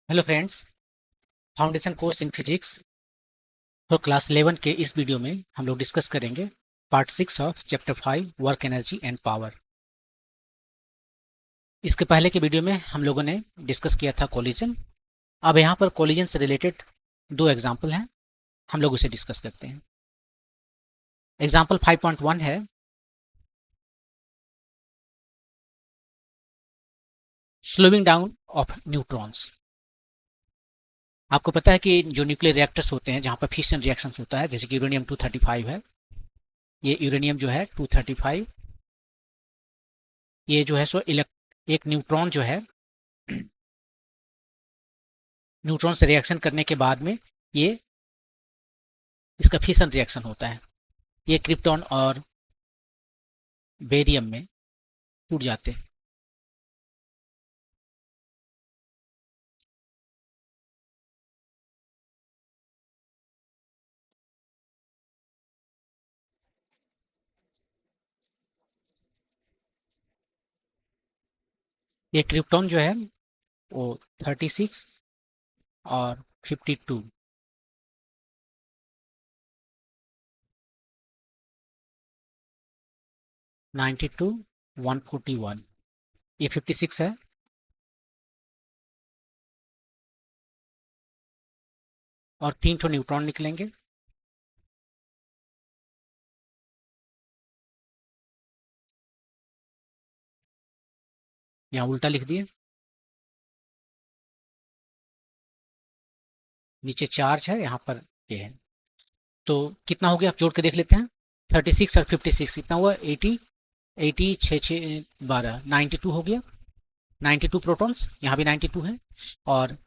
Hello friends. Foundation course in physics for class 11 के इस video में हम लोग डिस्कस करेंगे part 6 of chapter 5 work energy and power. इसके पहले के वीडियो में हम लोगों ने डिस्कस किया था कोलिजन। अब यहाँ पर कोलिजन से रिलेटेड दो एग्जाम्पल हैं, हम लोग उसे डिस्कस करते हैं। एग्जाम्पल 5.1 है स्लोइंग डाउन ऑफ न्यूट्रॉन्स। आपको पता है कि जो न्यूक्लियर रिएक्टर्स होते हैं जहाँ पर फिशन रिएक्शन होता है, जैसे कि यूरेनियम 235 है, ये यूरेनियम जो है 235, ये जो है सो एक न्यूट्रॉन जो है न्यूट्रॉन से रिएक्शन करने के बाद में ये इसका फिशन रिएक्शन होता है, ये क्रिप्टॉन और बेरियम में टूट जाते हैं। ये क्रिप्टॉन जो है वो 36 और 52, 92, 141, ये 56 है और 3 ठो न्यूट्रॉन निकलेंगे। यहाँ उल्टा लिख दिए, नीचे चार्ज है, यहाँ पर ये है। तो कितना हो गया, आप जोड़ के देख लेते हैं। 36 और 56 कितना हुआ, 80, 80 6 12, 92 हो गया। 92 प्रोटॉन्स, यहाँ भी 92 है। और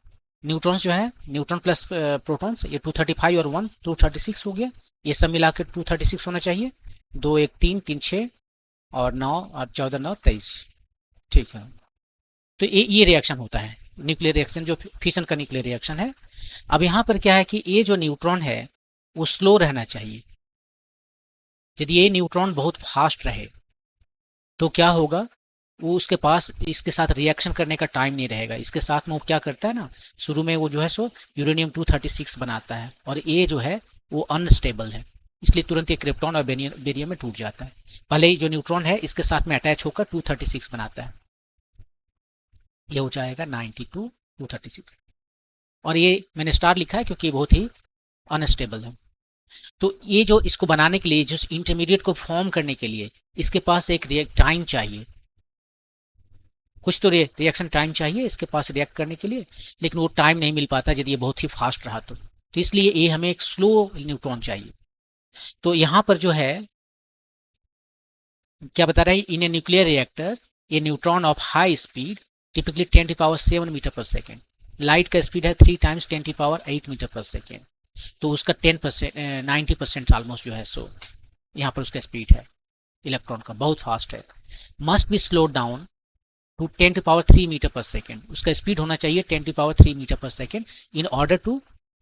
न्यूट्रॉन्स जो है, न्यूट्रॉन प्लस प्रोटॉन्स, ये 235 और 1 236 हो गया। ये सब मिला के 236 होना चाहिए। 2 1 3 3 6 और 9 और 14 9 23। ठीक है, तो ये रिएक्शन होता है, न्यूक्लियर रिएक्शन जो फिशन का न्यूक्लियर रिएक्शन है। अब यहाँ पर क्या है कि ये जो न्यूट्रॉन है वो स्लो रहना चाहिए। यदि ये न्यूट्रॉन बहुत फास्ट रहे तो क्या होगा, वो उसके पास इसके साथ रिएक्शन करने का टाइम नहीं रहेगा। इसके साथ में वो क्या करता है ना, शुरू में वो जो है सो यूरेनियम 236 बनाता है और ये जो है वो अनस्टेबल है, इसलिए तुरंत ये क्रिप्टॉन और बेरियम में टूट जाता है। पहले ही जो न्यूट्रॉन है इसके साथ में अटैच होकर 236 बनाता है, ये हो जाएगा 92 236। और ये मैंने स्टार लिखा है क्योंकि ये बहुत ही अनस्टेबल है। तो ये जो इसको बनाने के लिए, जो इंटरमीडिएट को फॉर्म करने के लिए इसके पास एक टाइम चाहिए, कुछ तो रिएक्शन टाइम चाहिए इसके पास रिएक्ट करने के लिए, लेकिन वो टाइम नहीं मिल पाता यदि ये बहुत ही फास्ट रहा तो इसलिए ये हमें एक स्लो न्यूट्रॉन चाहिए। तो यहाँ पर जो है क्या बता रहा है, in a nuclear reactor a neutron of high speed typically 10⁻⁷ metre पर सेकेंड, लाइट का स्पीड है 3 टाइम्स 10⁸ मीटर पर सेकेंड, तो उसका 10% 90% ऑलमोस्ट जो है सो यहाँ पर उसका स्पीड है इलेक्ट्रॉन का, बहुत फास्ट है। Must be slow down to 10⁻³ metre पर सेकेंड, उसका स्पीड होना चाहिए 10⁻³ मीटर पर second in order to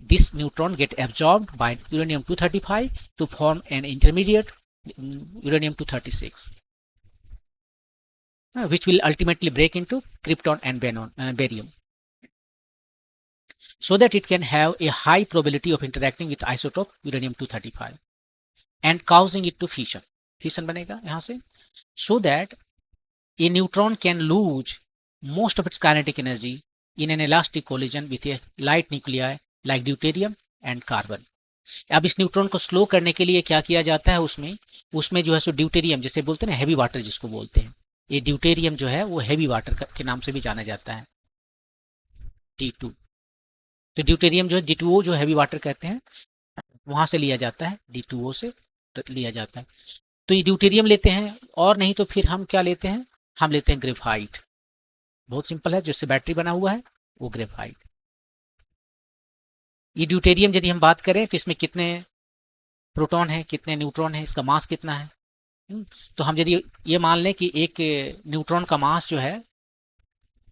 this neutron get absorbed by uranium 235 to form an intermediate uranium 236 which will ultimately break into krypton and barium, so that it can have a high probability of interacting with isotope uranium 235 and causing it to fission. Fission बनेगा यहाँ से, so that a neutron can lose most of its kinetic energy in an elastic collision with a light nuclei like deuterium and carbon. अब इस neutron को slow करने के लिए क्या किया जाता है, उसमें जो है सो ड्यूटेरियम, जैसे बोलते हैं ना हैवी वाटर जिसको बोलते हैं, ये ड्यूटेरियम जो है वो हैवी वाटर के नाम से भी जाना जाता है, D2। तो ड्यूटेरियम जो है D2O जो हैवी वाटर कहते हैं, वहां से लिया जाता है, D2O से लिया जाता है। तो ये ड्यूटेरियम लेते हैं, और नहीं तो फिर हम क्या लेते हैं, हम लेते हैं ग्रेफाइट। बहुत सिंपल है, जिससे बैटरी बना हुआ है वो ग्रेफाइट। ये ड्यूटेरियम यदि हम बात करें तो इसमें कितने प्रोटॉन है, कितने न्यूट्रॉन है, इसका मास कितना है। तो हम यदि ये मान लें कि एक न्यूट्रॉन का मास जो है,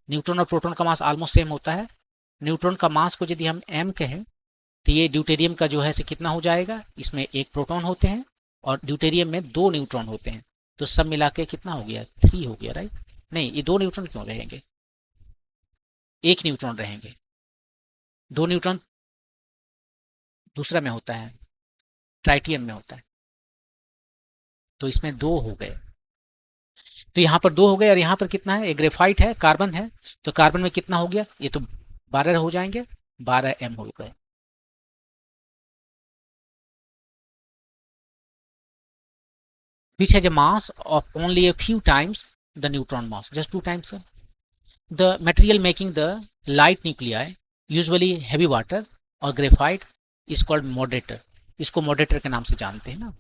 न्यूट्रॉन और प्रोटॉन का मास ऑलमोस्ट सेम होता है। न्यूट्रॉन का मास को यदि हम m कहें तो ये ड्यूटेरियम का जो है से कितना हो जाएगा, इसमें एक प्रोटॉन होते हैं और ड्यूटेरियम में 2 न्यूट्रॉन होते हैं, तो सब मिला के कितना हो गया, 3 हो गया, राइट। नहीं, ये 2 न्यूट्रॉन क्यों रहेंगे, 1 न्यूट्रॉन रहेंगे, 2 न्यूट्रॉन दूसरा में होता है, ट्राइटियम में होता है, तो इसमें 2 हो गए। तो यहाँ पर 2 हो गए और यहाँ पर कितना है, एक ग्रेफाइट है, कार्बन है, तो कार्बन में कितना हो गया, ये तो 12 हो जाएंगे, 12 m हो गए। Which has a mass of only a few times the neutron mass, just 2 times. The material making the light nuclei, usually heavy water और graphite, is called moderator. इसको moderator के नाम से जानते हैं ना,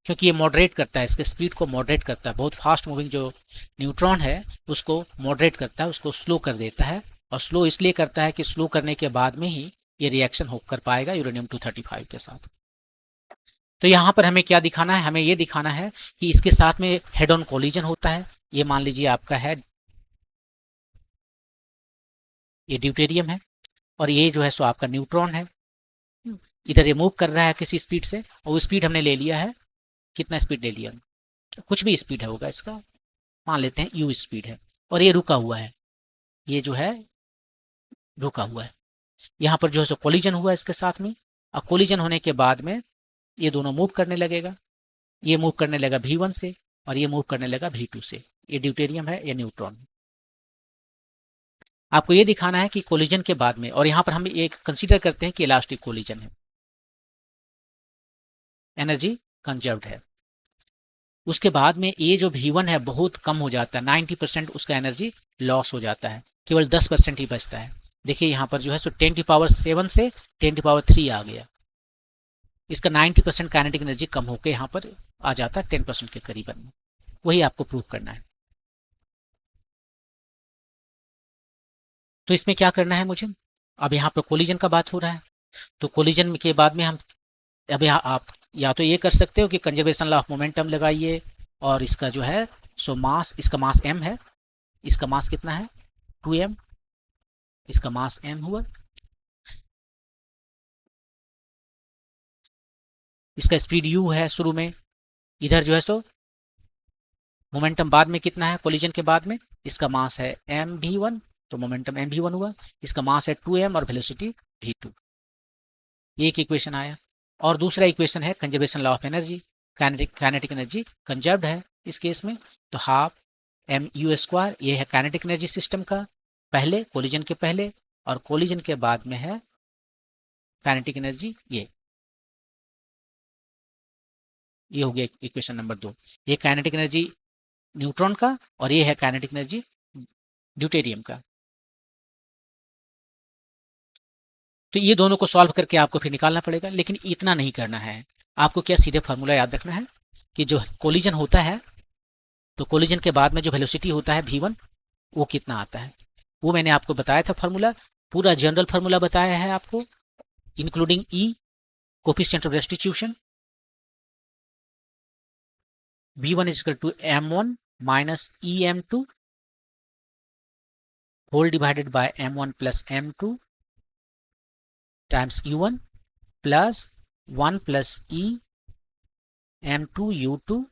क्योंकि ये मॉडरेट करता है, इसके स्पीड को मॉडरेट करता है। बहुत फास्ट मूविंग जो न्यूट्रॉन है उसको मॉडरेट करता है, उसको स्लो कर देता है। और स्लो इसलिए करता है कि स्लो करने के बाद में ही ये रिएक्शन हो कर पाएगा यूरेनियम 235 के साथ। तो यहाँ पर हमें क्या दिखाना है, हमें ये दिखाना है कि इसके साथ में हेड ऑन कोलिजन होता है। ये मान लीजिए आपका है, ये ड्यूटेरियम है और ये जो है सो आपका न्यूट्रॉन है। इधर ये मूव कर रहा है किसी स्पीड से, और वो स्पीड हमने ले लिया है, कितना स्पीड ले लिया, कुछ भी स्पीड है होगा इसका, मान लेते हैं u स्पीड है, और ये रुका हुआ है, ये जो है रुका हुआ है। यहाँ पर जो है सो कोलिजन हुआ है इसके साथ में, और कोलिजन होने के बाद में ये दोनों मूव करने लगेगा। ये मूव करने लगा V1 से और ये मूव करने लगा V2 से। ये ड्यूटेरियम है, ये न्यूट्रॉन। आपको ये दिखाना है कि कोलिजन के बाद में, और यहाँ पर हम एक कंसीडर करते हैं कि इलास्टिक कोलिजन है, एनर्जी कंजर्व्ड है। उसके बाद में ये जो V1 है बहुत कम हो जाता है, 90% उसका एनर्जी लॉस हो जाता है, केवल 10% ही बचता है। देखिए यहाँ पर जो है सो 10⁻7 से 10⁻3 आ गया, इसका 90% काइनेटिक एनर्जी कम होकर यहाँ पर आ जाता है 10% के करीबन। वही आपको प्रूव करना है। तो इसमें क्या करना है मुझे, अब यहाँ पर कोलिजन का बात हो रहा है, तो कोलिजन के बाद में हम अब यहाँ आप या तो ये कर सकते हो कि कंजर्वेशन लॉ ऑफ मोमेंटम लगाइए, और इसका जो है सो मास, इसका मास m है, इसका मास कितना है 2m, इसका मास m हुआ, इसका स्पीड u है शुरू में, इधर जो है सो मोमेंटम बाद में कितना है कोलिजन के बाद में, इसका मास है mv1, तो मोमेंटम mv1 हुआ, इसका मास है 2m और वेलोसिटी v2। ये एक इक्वेशन आया। और दूसरा इक्वेशन है conservation law of energy, kinetic energy conserved है इस केस में, तो हाफ mu², ये है काइनेटिक एनर्जी सिस्टम का पहले, कोलिजन के पहले, और कोलिजन के बाद में है काइनेटिक एनर्जी, ये हो गया इक्वेशन नंबर 2। ये काइनेटिक एनर्जी न्यूट्रॉन का, और ये है काइनेटिक एनर्जी ड्यूटेरियम का। तो ये दोनों को सॉल्व करके आपको फिर निकालना पड़ेगा, लेकिन इतना नहीं करना है आपको। क्या सीधे फार्मूला याद रखना है कि जो कोलिजन होता है, तो कोलिजन के बाद में जो वेलोसिटी होता है v1, वो कितना आता है, वो मैंने आपको बताया था फार्मूला, पूरा जनरल फार्मूला बताया है आपको, including e, coefficient of restitution, v1 is equal to m1 minus em2 whole divided by m1 plus m2 times u1 plus 1 plus e m2 u2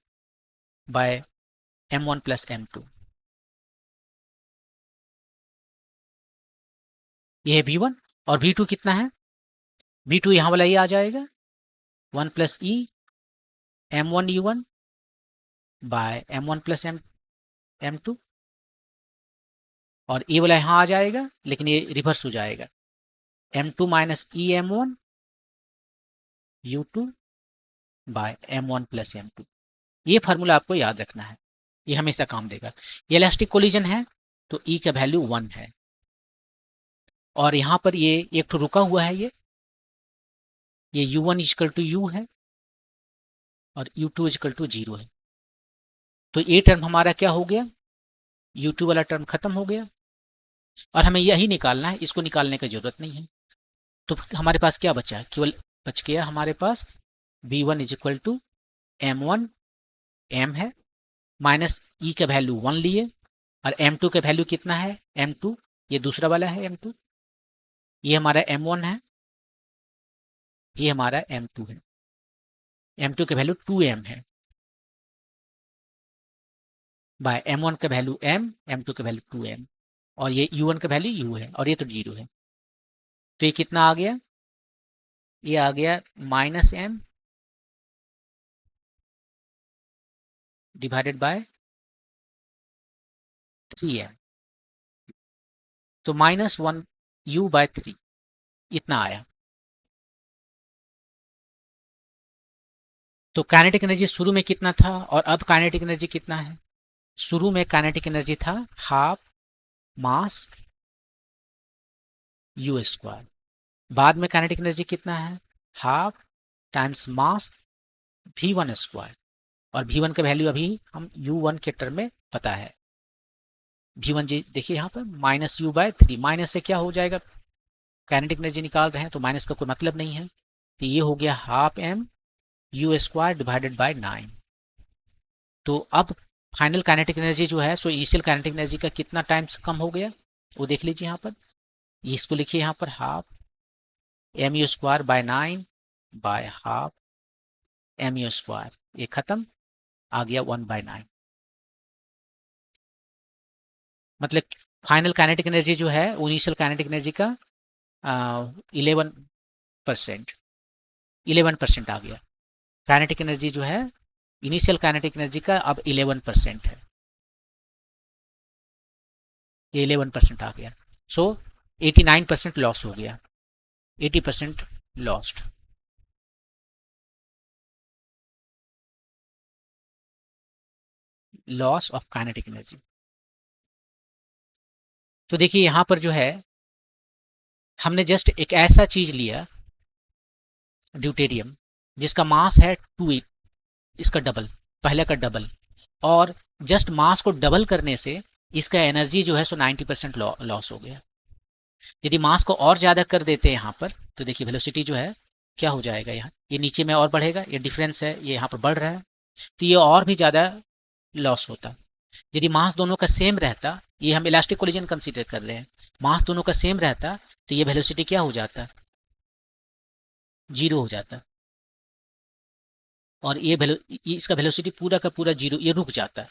by m1 plus m2। ये है v1, और v2 कितना है, v2 यहाँ वाला ये आ जाएगा 1 plus e m1 u1 bye m1 plus m2, और ये वाला यहाँ आ जाएगा, लेकिन ये रिवर्स हो जाएगा, m2 minus e m1 u2 by m1 plus m2। ये फार्मूला आपको याद रखना है, ये हमेशा काम देगा। ये इलास्टिक कोलिजन है तो E का वैल्यू 1 है, और यहाँ पर ये एक तो रुका हुआ है, ये u1 इक्वल टू u है और u2 इक्वल टू 0 है। तो ये टर्म हमारा क्या हो गया, u2 वाला टर्म खत्म हो गया, और हमें यही निकालना है, इसको निकालने की जरूरत नहीं है। तो हमारे पास क्या बचा है, केवल बच गया हमारे पास v1 is equal to m1 m है, माइनस ई का वैल्यू 1 लिए, और m2 का वैल्यू कितना है m2, ये दूसरा वाला है m2, ये हमारा m1 है, ये हमारा m2 है, m2 का वैल्यू 2m है, बाय m1 का वैल्यू m, m2 का वैल्यू 2m, और ये u1 का वैल्यू u है, और ये तो 0 है। तो ये कितना आ गया, ये आ गया -m डिवाइडेड बाय 3m, तो -1u/3 इतना आया। तो काइनेटिक एनर्जी शुरू में कितना था और अब काइनेटिक एनर्जी कितना है? शुरू में काइनेटिक एनर्जी था हाफ मास u², बाद में काइनेटिक एनर्जी कितना है? हाफ टाइम्स मास v1², और v1 का वैल्यू अभी हम u1 के टर्म में पता है। v1 जी देखिए यहाँ पर -u/3, माइनस से क्या हो जाएगा, काइनेटिक एनर्जी निकाल रहे हैं तो माइनस का कोई मतलब नहीं है, तो ये हो गया ½ m u² डिवाइडेड बाय 9। तो अब फाइनल काइनेटिक एनर्जी जो है सो इनिशियल काइनेटिक एनर्जी का कितना टाइम्स कम हो गया, वो देख लीजिए यहाँ पर। इसको लिखिए यहाँ पर ½ mu²/9 बाय ½ mu², ये खत्म, आ गया 1/9। मतलब फाइनल काइनेटिक एनर्जी जो है इनिशियल काइनेटिक एनर्जी का 11%, 11% आ गया। काइनेटिक एनर्जी जो है इनिशियल काइनेटिक एनर्जी का अब 11% है, ये 11% आ गया। सो 89% लॉस हो गया, 80% lost. Loss of kinetic energy. तो देखिए यहां पर जो है हमने जस्ट एक ऐसा चीज लिया ड्यूटेरियम जिसका मास है 2, इसका डबल, पहले का डबल, और जस्ट मास को डबल करने से इसका एनर्जी जो है सो 90% लॉस हो गया। यदि मास को और ज़्यादा कर देते हैं यहाँ पर तो देखिए वेलोसिटी जो है क्या हो जाएगा, यहाँ ये नीचे में और बढ़ेगा, ये डिफरेंस है ये यहाँ पर बढ़ रहा है, तो ये और भी ज़्यादा लॉस होता। यदि मास दोनों का सेम रहता, ये हम इलास्टिक कोलिजन कंसीडर कर रहे हैं, मास दोनों का सेम रहता तो ये वेलोसिटी क्या हो जाता, 0 हो जाता, और इसका वेलोसिटी पूरा का पूरा 0, ये रुक जाता,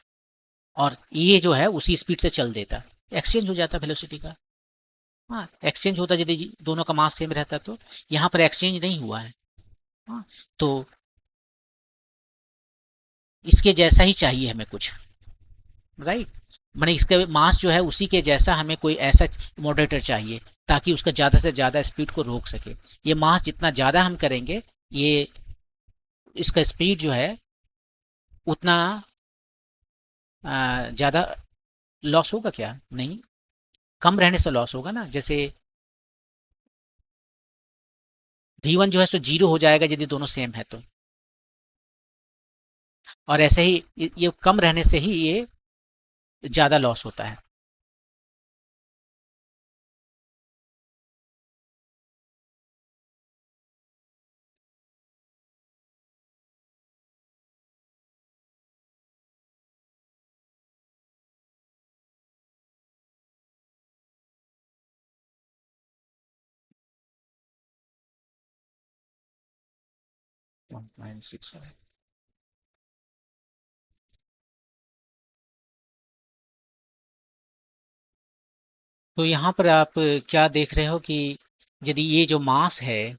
और ये जो है उसी स्पीड से चल देता, एक्सचेंज हो जाता वेलोसिटी का। हाँ, एक्सचेंज होता यदि दोनों का मास सेम रहता, तो यहाँ पर एक्सचेंज नहीं हुआ है। हाँ, तो इसके जैसा ही चाहिए हमें कुछ, राइट, मैंने इसका मास जो है उसी के जैसा हमें कोई ऐसा मॉडरेटर चाहिए ताकि उसका ज़्यादा से ज़्यादा स्पीड को रोक सके। ये मास जितना ज़्यादा हम करेंगे, ये इसका स्पीड जो है उतना ज़्यादा लॉस होगा क्या, नहीं, कम रहने से लॉस होगा ना। जैसे v1 जो है सो 0 हो जाएगा यदि दोनों सेम है तो, और ऐसे ही ये कम रहने से ही ये ज़्यादा लॉस होता है। तो यहाँ पर आप क्या देख रहे हो कि यदि ये जो मास है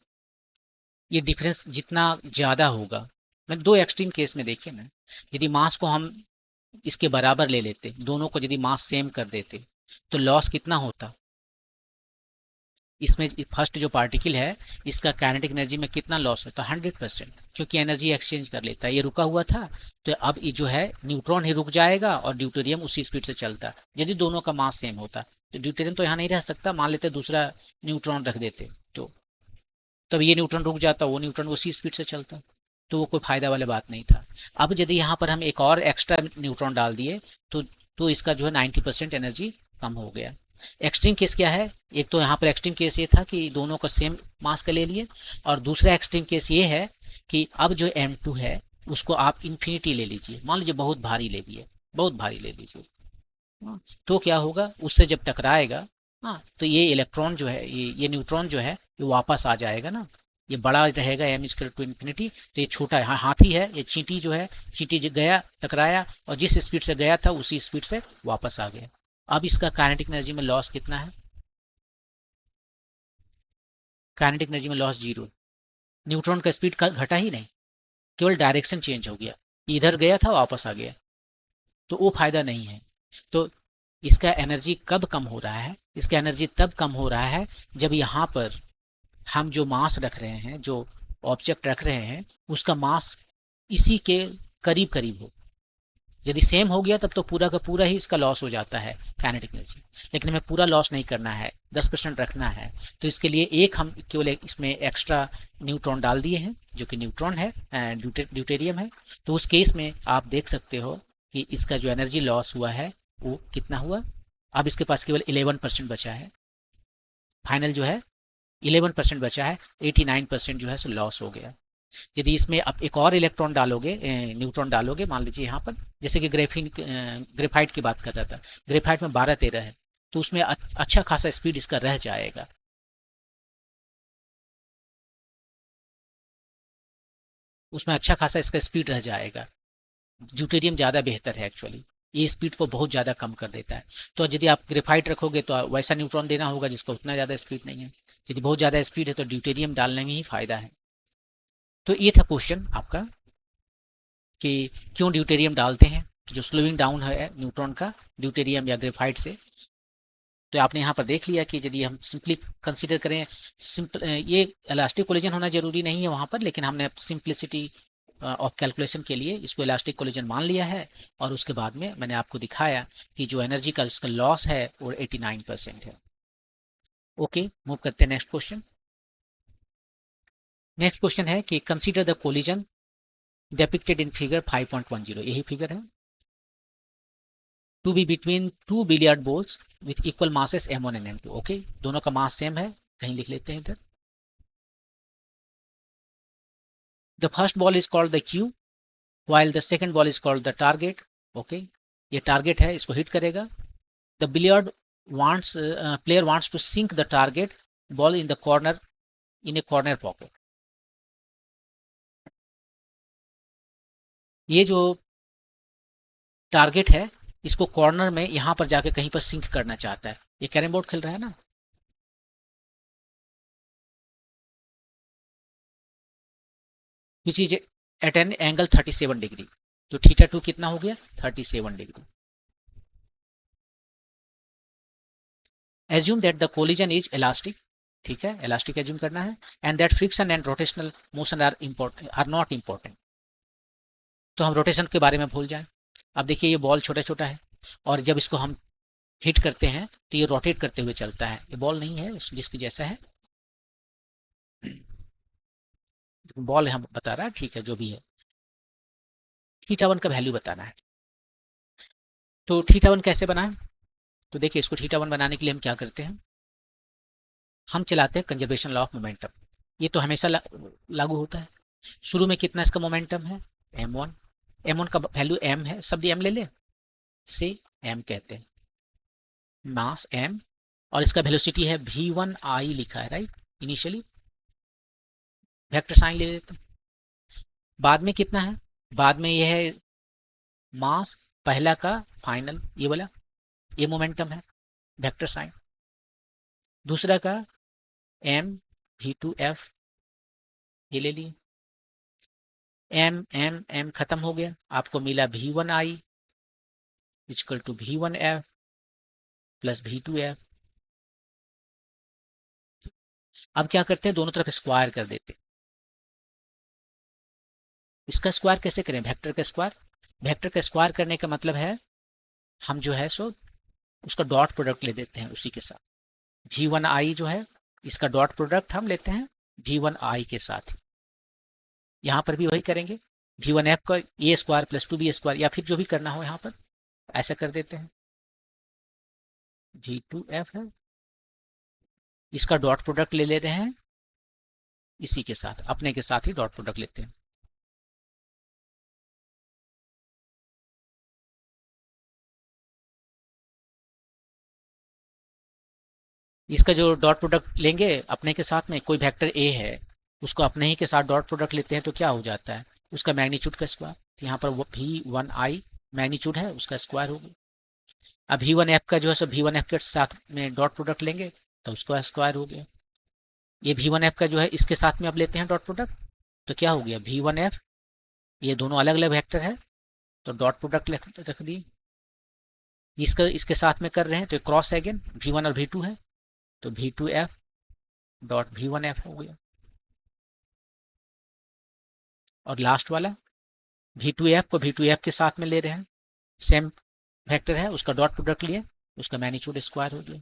ये डिफरेंस जितना ज़्यादा होगा, मैं दो एक्सट्रीम केस में देखिए ना, यदि मास को हम इसके बराबर ले लेते, दोनों को यदि मास सेम कर देते तो लॉस कितना होता, इसमें फर्स्ट जो पार्टिकल है इसका काइनेटिक एनर्जी में कितना लॉस होता, 100%, क्योंकि एनर्जी एक्सचेंज कर लेता है, ये रुका हुआ था तो अब ये जो है न्यूट्रॉन ही रुक जाएगा और ड्यूटेरियम उसी स्पीड से चलता। यदि दोनों का मास सेम होता तो ड्यूटेरियम तो यहाँ नहीं रह सकता, मान लेते दूसरा न्यूट्रॉन रख देते तो तब ये न्यूट्रॉन रुक जाता, वो न्यूट्रॉन उसी स्पीड से चलता, तो वो कोई फायदा वाली बात नहीं था। अब यदि यहाँ पर हम एक और एक्स्ट्रा न्यूट्रॉन डाल दिए तो इसका जो है 90% एनर्जी कम हो गया। एक्सट्रीम केस क्या है, एक तो यहाँ पर एक्सट्रीम केस ये था कि दोनों को सेम मास का ले लिए, और दूसरा एक्सट्रीम केस ये है कि अब जो M2 है उसको आप इन्फिनिटी ले लीजिए, मान लीजिए बहुत भारी ले लिए, बहुत भारी ले लीजिए। हाँ, तो क्या होगा, उससे जब टकराएगा, हाँ, तो ये इलेक्ट्रॉन जो है, ये न्यूट्रॉन जो है ये वापस आ जाएगा ना, ये बड़ा रहेगा m²/∞, तो ये छोटा है, हाथी है, ये चींटी जो है, चींटी जो गया टकराया और जिस स्पीड से गया था उसी स्पीड से वापस आ गया। अब इसका काइनेटिक एनर्जी में लॉस कितना है, काइनेटिक एनर्जी में लॉस जीरो, न्यूट्रॉन का स्पीड का घटा ही नहीं, केवल डायरेक्शन चेंज हो गया, इधर गया था वापस आ गया, तो वो फायदा नहीं है। तो इसका एनर्जी कब कम हो रहा है, इसका एनर्जी तब कम हो रहा है जब यहाँ पर हम जो मास रख रहे हैं, जो ऑब्जेक्ट रख रहे हैं, उसका मास इसी के करीब करीब हो। यदि सेम हो गया तब तो पूरा का पूरा ही इसका लॉस हो जाता है काइनेटिक एनर्जी, लेकिन हमें पूरा लॉस नहीं करना है, 10% रखना है। तो इसके लिए एक हम केवल इसमें एक्स्ट्रा न्यूट्रॉन डाल दिए हैं, जो कि न्यूट्रॉन है, ड्यूटेरियम है। तो उस केस में आप देख सकते हो कि इसका जो एनर्जी लॉस हुआ है वो कितना हुआ। अब इसके पास केवल 11% बचा है, फाइनल जो है 11% बचा है, 89% जो है सो लॉस हो गया। यदि इसमें आप एक और इलेक्ट्रॉन डालोगे, न्यूट्रॉन डालोगे, मान लीजिए यहाँ पर जैसे कि ग्रेफाइट की बात कर रहा था, ग्रेफाइट में 12-13 है, तो उसमें अच्छा खासा स्पीड इसका रह जाएगा। उसमें अच्छा खासा इसका स्पीड रह जाएगा। ड्यूटेरियम ज़्यादा बेहतर है एक्चुअली, ये स्पीड को बहुत ज़्यादा कम कर देता है। तो यदि आप ग्रेफाइट रखोगे तो वैसा न्यूट्रॉन देना होगा जिसका उतना ज़्यादा स्पीड नहीं है। यदि बहुत ज़्यादा स्पीड है तो ड्यूटेरियम डालने में ही फायदा है। तो ये था क्वेश्चन आपका कि क्यों ड्यूटेरियम डालते हैं, जो स्लोइंग डाउन है न्यूट्रॉन का ड्यूटेरियम या ग्रेफाइट से। तो आपने यहाँ पर देख लिया कि यदि हम सिंपली कंसीडर करें, सिंपल ये इलास्टिक कोलिजन होना जरूरी नहीं है वहाँ पर, लेकिन हमने सिंप्लिसिटी ऑफ कैलकुलेशन के लिए इसको इलास्टिक कोलिजन मान लिया है। और उसके बाद में मैंने आपको दिखाया कि जो एनर्जी का उसका लॉस है वो 89% है। ओके, मूव करते हैं नेक्स्ट क्वेश्चन। नेक्स्ट क्वेश्चन है कि consider the collision depicted in figure 5.10, यही फिगर है, to be between two billiard balls with equal masses m1 and m2। Okay, दोनों का मास सेम है, कहीं लिख लेते हैं इधर। The first ball is called the Q while the second ball is called the target। okay, ये target है, इसको हिट करेगा। the billiard wants player wants to sink the target ball in the corner in a corner pocket। ये जो target है इसको corner में यहाँ पर जाके कहीं पर सिंक करना चाहता है। ये कैरम बोर्ड खेल रहा है ना, which is at an angle 37 degree. तो थीटा 2 कितना हो गया, 37 degree. Assume that the collision is elastic, ठीक है, इलास्टिक एज्यूम करना है, and that friction and rotational motion are not important. तो हम रोटेशन के बारे में भूल जाएं। अब देखिए ये बॉल छोटा छोटा है, और जब इसको हम हिट करते हैं तो ये रोटेट करते हुए चलता है। ये बॉल नहीं है जिसकी जैसा है, बॉल हम बता रहा है, ठीक है, जो भी है। थीटा 1 का वैल्यू बताना है। तो थीटा 1 कैसे बनाएं, तो देखिए इसको थीटा 1 बनाने के लिए हम क्या करते हैं, हम चलाते हैं कंजर्वेशन लॉ ऑफ मोमेंटम। ये तो हमेशा लागू होता है। शुरू में कितना इसका मोमेंटम है, m1। m1 का वैल्यू m है, सब m ले ले, से m कहते हैं, मास m, और इसका वेलोसिटी है v1 i लिखा है, राइट, इनिशियली वेक्टर साइन ले लेते हैं। बाद में कितना है, बाद में यह है मास पहला का फाइनल, ये वाला, ये मोमेंटम है, वेक्टर साइन। दूसरा का m v2f, ये ले लिए, m m m खत्म हो गया, आपको मिला v1i equal to v1f plus v2f। अब क्या करते हैं, दोनों तरफ स्क्वायर कर देते हैं। इसका स्क्वायर कैसे करें, वेक्टर का स्क्वायर। वेक्टर का स्क्वायर करने का मतलब है हम जो है सो उसका डॉट प्रोडक्ट ले देते हैं उसी के साथ। v1i जो है इसका डॉट प्रोडक्ट हम लेते हैं v1i के साथ। यहाँ पर भी वही करेंगे, v1f का a square plus 2b square, या फिर जो भी करना हो यहाँ पर ऐसा कर देते हैं। v2f है, इसका डॉट प्रोडक्ट ले रहे हैं इसी के साथ, अपने के साथ ही डॉट प्रोडक्ट लेते हैं। इसका जो डॉट प्रोडक्ट लेंगे अपने के साथ में, कोई वेक्टर ए है उसको अपने ही के साथ डॉट प्रोडक्ट लेते हैं तो क्या हो जाता है, उसका मैग्नीट्यूड का स्क्वायर। तो यहाँ पर वो v1i मैग्नीट्यूड है, उसका स्क्वायर हो गया। अब v1f का जो है सो v1f के साथ में डॉट प्रोडक्ट लेंगे तो उसका स्क्वायर हो गया। ये v1f का जो है इसके साथ में अब लेते हैं डॉट प्रोडक्ट, तो क्या हो गया v1f, ये दोनों अलग अलग वेक्टर है तो डॉट प्रोडक्ट रख दिए, इसका इसके साथ में कर रहे हैं तो क्रॉस है अगेन, v1 और v2 है तो v2f डॉट v1f हो गया। और लास्ट वाला v2f को v2f के साथ में ले रहे हैं, सेम वेक्टर है उसका डॉट प्रोडक्ट लिए, उसका मैग्नीट्यूड स्क्वायर हो गया।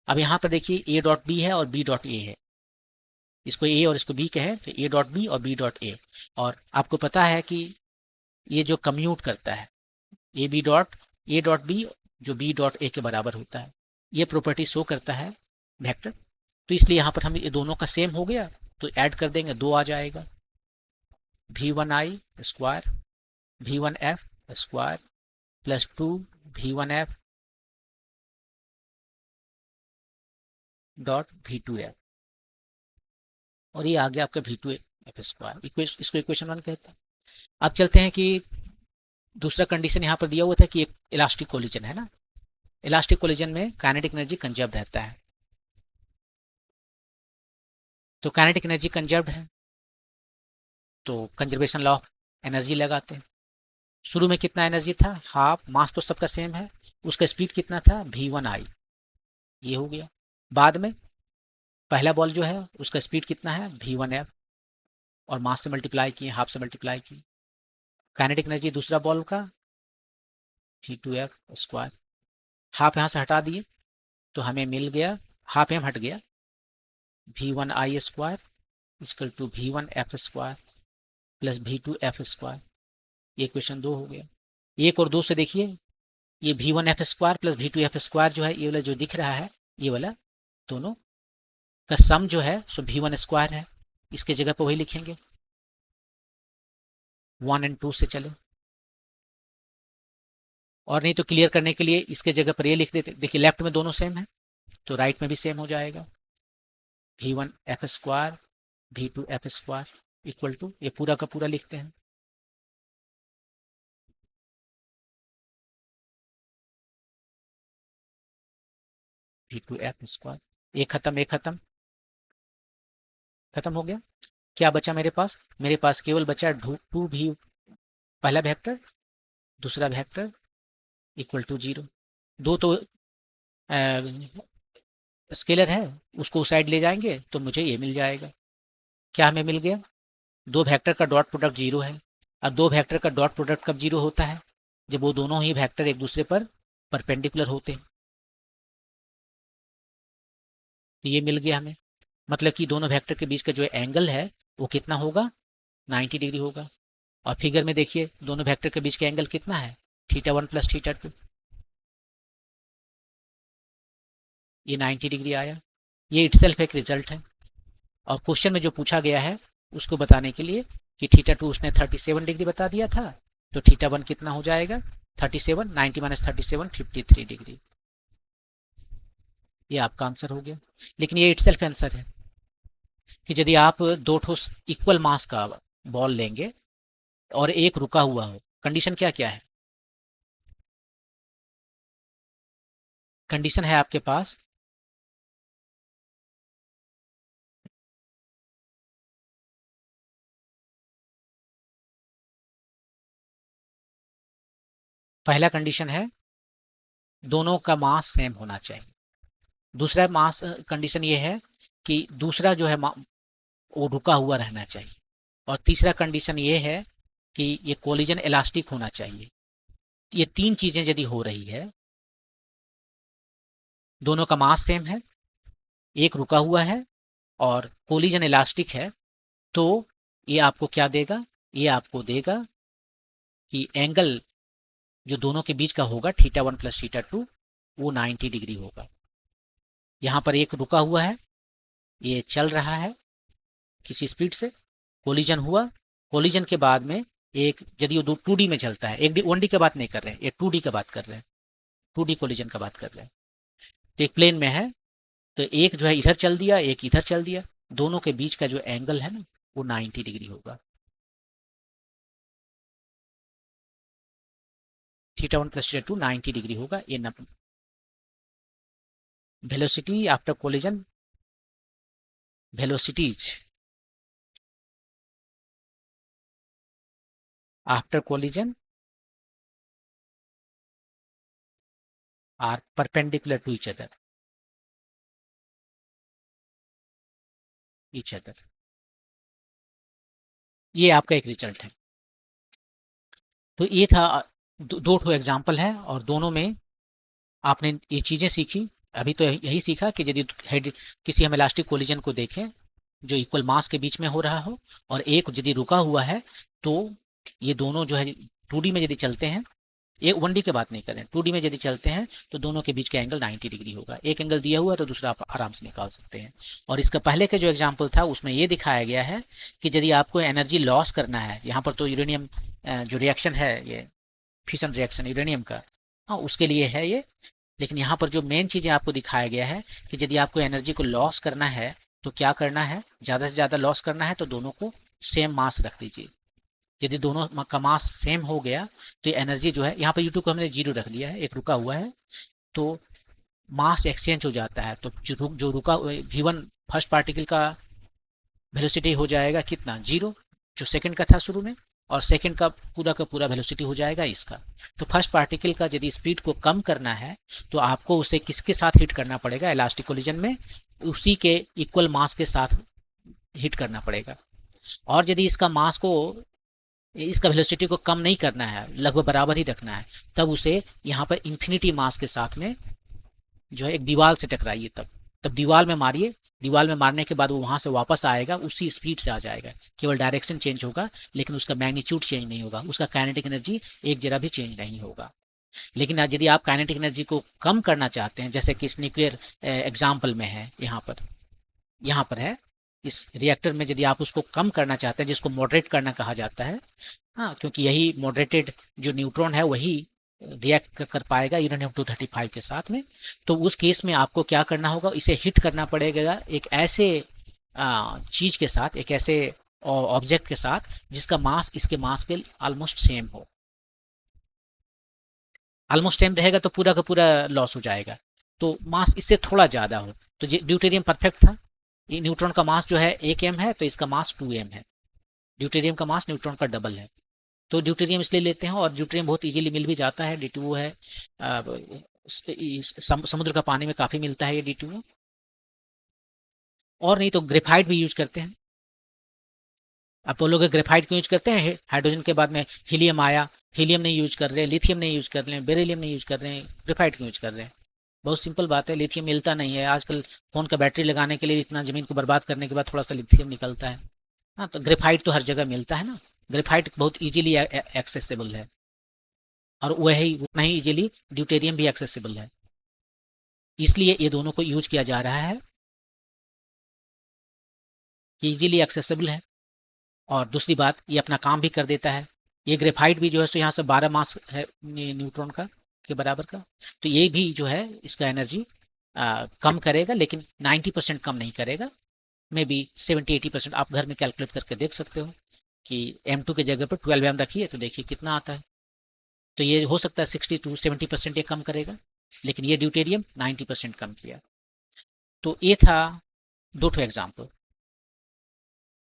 अब यहाँ पर देखिए a डॉट बी है और b डॉट ए है, इसको a और इसको b कहे तो a डॉट बी और b डॉट ए। और आपको पता है कि ये जो कम्यूट करता है a डॉट बी जो b डॉट ए के बराबर होता है, ये प्रॉपर्टी शो करता है वेक्टर, तो इसलिए यहाँ पर हम ये दोनों का सेम हो गया तो ऐड कर देंगे, 2 आ जाएगा, v1i square v1f square plus 2 v1f dot v2f, और ये आ गया आपका v2f स्क्वायर, इसको इक्वेशन 1 कहते हैं। अब चलते हैं कि दूसरा कंडीशन यहाँ पर दिया हुआ था कि एक इलास्टिक कोलिजन है ना, इलास्टिक कोलिजन में काइनेटिक एनर्जी कंजर्व रहता है, तो काइनेटिक एनर्जी कंजर्व है तो कंजर्वेशन लॉ ऑफ एनर्जी लगाते हैं। शुरू में कितना एनर्जी था, हाफ, मास तो सबका सेम है, उसका स्पीड कितना था v1i, ये हो गया। बाद में पहला बॉल जो है उसका स्पीड कितना है v1f, और मास से मल्टीप्लाई किए, हाफ से मल्टीप्लाई किए। काइनेटिक एनर्जी दूसरा बॉल का v2f स्क्वायर, हाफ यहाँ से हटा दिए तो हमें मिल गया, हाफ एम हट गया, v1i square equal to v1f square plus v2f square, ये क्वेश्चन 2 हो गया। 1 और 2 से देखिए, ये v1f square plus v2f square जो है ये वाला जो दिख रहा है, ये वाला दोनों का सम जो है सो v1 स्क्वायर है, इसके जगह पर वही लिखेंगे, 1 और 2 से चले, और नहीं तो क्लियर करने के लिए इसके जगह पर ये लिख देते, देखिए लेफ्ट में दोनों सेम है तो राइट में भी सेम हो जाएगा, v1f square v2f square equal to, ये पूरा का पूरा लिखते हैं, v2f स्क्वायर, एक खत्म खत्म हो गया। क्या बचा मेरे पास, मेरे पास केवल बचा 2 भी, पहला वेक्टर दूसरा वेक्टर इक्वल टू 0, दो तो स्केलर है उसको उस साइड ले जाएंगे तो मुझे ये मिल जाएगा। क्या हमें मिल गया, 2 वेक्टर का डॉट प्रोडक्ट 0 है, अब 2 वेक्टर का डॉट प्रोडक्ट कब 0 होता है, जब वो दोनों ही वेक्टर एक दूसरे पर परपेंडिकुलर होते हैं, तो ये मिल गया हमें, मतलब कि दोनों वेक्टर के बीच का जो एंगल है वो कितना होगा 90 डिग्री होगा। और फिगर में देखिए दोनों वेक्टर के बीच का एंगल कितना है, θ1 प्लस θ2, ये 90 डिग्री आया, ये इटसेल्फ एक रिजल्ट है। और क्वेश्चन में जो पूछा गया है उसको बताने के लिए कि θ2 उसने 37 डिग्री बता दिया था, तो θ1 कितना हो जाएगा 37, 90 माइनस 37 53 डिग्री, ये आपका आंसर हो गया। लेकिन ये इटसेल्फ आंसर है कि यदि आप 2 ठोस इक्वल मास का बॉल लेंगे और एक रुका हुआ हो, कंडीशन क्या क्या है, कंडीशन है आपके पास पहला कंडीशन है दोनों का मास सेम होना चाहिए, दूसरा मास कंडीशन ये है कि दूसरा जो है वो रुका हुआ रहना चाहिए, और तीसरा कंडीशन ये है कि ये कोलिजन इलास्टिक होना चाहिए। ये 3 चीजें यदि हो रही है, दोनों का मास सेम है, एक रुका हुआ है और कोलिजन इलास्टिक है, तो ये आपको क्या देगा, ये आपको देगा कि एंगल जो दोनों के बीच का होगा θ1 प्लस θ2 वो 90 डिग्री होगा। यहाँ पर एक रुका हुआ है, ये चल रहा है किसी स्पीड से, कोलिजन हुआ, कोलिजन के बाद में एक, यदि वो 2D में चलता है, एक 1D की बात नहीं कर रहे हैं, ये 2D का बात कर रहे हैं, 2D कोलिजन का बात कर रहे हैं, तो एक प्लेन में है तो एक जो है इधर चल दिया एक इधर चल दिया, दोनों के बीच का जो एंगल है ना वो 90 डिग्री होगा, θ1 प्लस θ2 90 डिग्री होगा। ये velocity after collision velocities after collision are perpendicular to each other. ये आपका एक रिजल्ट है। तो ये था दो ठो एग्जाम्पल है और दोनों में आपने ये चीज़ें सीखी। अभी तो यही सीखा कि यदि हेड किसी हम इलास्टिक कोलिजन को देखें जो इक्वल मास के बीच में हो रहा हो और एक यदि रुका हुआ है तो ये दोनों जो है 2D में यदि चलते हैं, एक 1D की बात नहीं करें, 2D में यदि चलते हैं तो दोनों के बीच का एंगल 90 डिग्री होगा। एक एंगल दिया हुआ है तो दूसरा आप आराम से निकाल सकते हैं। और इसका पहले का जो एग्जाम्पल था उसमें ये दिखाया गया है कि यदि आपको एनर्जी लॉस करना है, यहाँ पर तो यूरेनियम जो रिएक्शन है ये फिशन रिएक्शन यूरेनियम का, हाँ उसके लिए है ये। लेकिन यहाँ पर जो मेन चीज़ें आपको दिखाया गया है कि यदि आपको एनर्जी को लॉस करना है तो क्या करना है, ज़्यादा से ज़्यादा लॉस करना है तो दोनों को सेम मास रख दीजिए। यदि दोनों का मास सेम हो गया तो एनर्जी जो है, यहाँ पर U2 को हमने 0 रख दिया है, एक रुका हुआ है तो मास एक्सचेंज हो जाता है। तो जो रुका V1 फर्स्ट पार्टिकल का वेलोसिटी हो जाएगा कितना, 0, जो सेकंड का था शुरू में, और सेकंड का पूरा वेलोसिटी हो जाएगा इसका। तो फर्स्ट पार्टिकल का यदि स्पीड को कम करना है तो आपको उसे किसके साथ हिट करना पड़ेगा, इलास्टिक कोलिजन में उसी के इक्वल मास के साथ हिट करना पड़ेगा। और यदि इसका वेलोसिटी को कम नहीं करना है, लगभग बराबर ही रखना है, तब उसे यहाँ पर इन्फिनिटी मास के साथ में जो है एक दीवार से टकराइए, तब दीवार में मारिए। दीवार में मारने के बाद वो वहां से वापस आएगा, उसी स्पीड से आ जाएगा, केवल डायरेक्शन चेंज होगा लेकिन उसका मैग्नीट्यूड चेंज नहीं होगा, उसका काइनेटिक एनर्जी एक जरा भी चेंज नहीं होगा। लेकिन आज यदि आप काइनेटिक एनर्जी को कम करना चाहते हैं, जैसे कि इस न्यूक्लियर एग्जाम्पल में है, यहाँ पर है इस रिएक्टर में, यदि आप उसको कम करना चाहते हैं जिसको मॉडरेट करना कहा जाता है, हाँ क्योंकि यही मॉडरेटेड जो न्यूट्रॉन है वही रिएक्ट कर पाएगा यूरेनियम 235 के साथ में। तो उस केस में आपको क्या करना होगा, इसे हिट करना पड़ेगा एक ऐसे चीज के साथ, एक ऐसे ऑब्जेक्ट के साथ जिसका मास इसके मास के ऑलमोस्ट सेम हो। ऑलमोस्ट सेम रहेगा तो पूरा का पूरा लॉस हो जाएगा, तो मास इससे थोड़ा ज़्यादा हो। तो ड्यूटेरियम परफेक्ट था। ये न्यूट्रॉन का मास जो है 1m है तो इसका मास 2m है। ड्यूटेरियम का मास न्यूट्रॉन का डबल है, तो ड्यूटेरियम इसलिए लेते हैं। और ड्यूटेरियम बहुत इजीली मिल भी जाता है, D2O है, समुद्र का पानी में काफ़ी मिलता है ये D2O। और नहीं तो ग्रेफाइट भी यूज करते हैं। आप वो लोग ग्रेफाइट क्यों यूज करते हैं, हाइड्रोजन के बाद में हीलियम आया, हीलियम नहीं यूज कर रहे, लिथियम नहीं यूज कर रहे हैं, बेरिलियम नहीं यूज कर रहे हैं, ग्रेफाइट क्यों यूज कर रहे हैं। बहुत सिंपल बात है, लिथियम मिलता नहीं है आजकल। फ़ोन का बैटरी लगाने के लिए इतना ज़मीन को बर्बाद करने के बाद थोड़ा सा लिथियम निकलता है। हाँ तो ग्रेफाइट तो हर जगह मिलता है ना, ग्रेफाइट बहुत इजीली एक्सेसिबल है, और वही उतना ही इजीली ड्यूटेरियम भी एक्सेसिबल है, इसलिए ये दोनों को यूज किया जा रहा है कि इजीली एक्सेसिबल है। और दूसरी बात, ये अपना काम भी कर देता है। ये ग्रेफाइट भी जो है सो यहाँ से 12 मास है न्यूट्रॉन का के बराबर का, तो ये भी जो है इसका एनर्जी कम करेगा, लेकिन 90% कम नहीं करेगा। मे बी 70-80% आप घर में कैलकुलेट करके देख सकते हो कि M2 के जगह पर 12M रखिए तो देखिए कितना आता है। तो ये हो सकता है 60-70% ये कम करेगा, लेकिन ये ड्यूटेरियम 90% कम किया। तो ये था दो ठो एग्जाम्पल।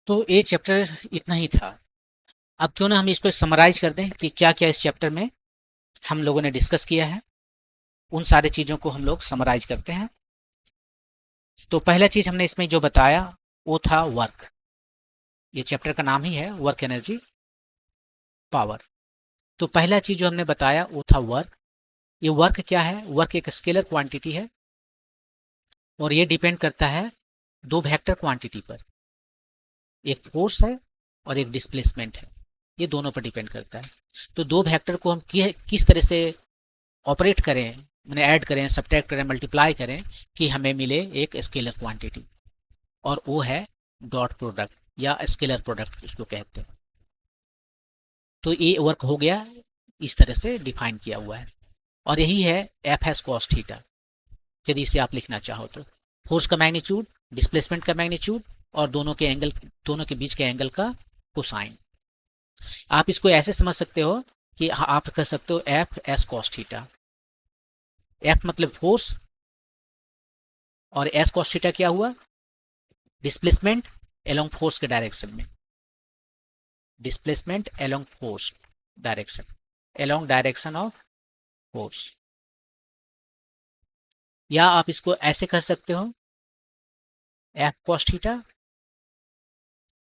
तो ये चैप्टर इतना ही था। अब क्यों ना हम इसको समराइज कर दें कि क्या क्या इस चैप्टर में हम लोगों ने डिस्कस किया है, उन सारी चीज़ों को हम लोग समराइज करते हैं। तो पहला चीज़ हमने इसमें जो बताया वो था वर्क। ये चैप्टर का नाम ही है वर्क एनर्जी पावर। तो पहला चीज़ जो हमने बताया वो था वर्क। ये वर्क क्या है, वर्क एक स्केलर क्वांटिटी है और ये डिपेंड करता है दो वेक्टर क्वांटिटी पर, एक फोर्स है और एक डिस्प्लेसमेंट है, ये दोनों पर डिपेंड करता है। तो दो वेक्टर को हम किस तरह से ऑपरेट करें, मैंने ऐड करें, सब्ट्रैक्ट करें, मल्टीप्लाई करें कि हमें मिले एक स्केलर क्वांटिटी, और वो है डॉट प्रोडक्ट या स्केलर प्रोडक्ट इसको कहते हैं। तो ये वर्क हो गया, इस तरह से डिफाइन किया हुआ है, और यही है एफ एस कॉस थीटा। यदि इसे आप लिखना चाहो तो फोर्स का मैग्नीट्यूड, डिस्प्लेसमेंट का मैग्नीट्यूड और दोनों के बीच के एंगल का कोसाइन। आप इसको ऐसे समझ सकते हो कि आप कह सकते हो F S cos theta. F मतलब फोर्स और एस कॉस थीटा क्या हुआ, डिस्प्लेसमेंट एलोंग फोर्स के डायरेक्शन में, displacement along force direction, along direction of force. या आप इसको ऐसे कह सकते हो, F cos theta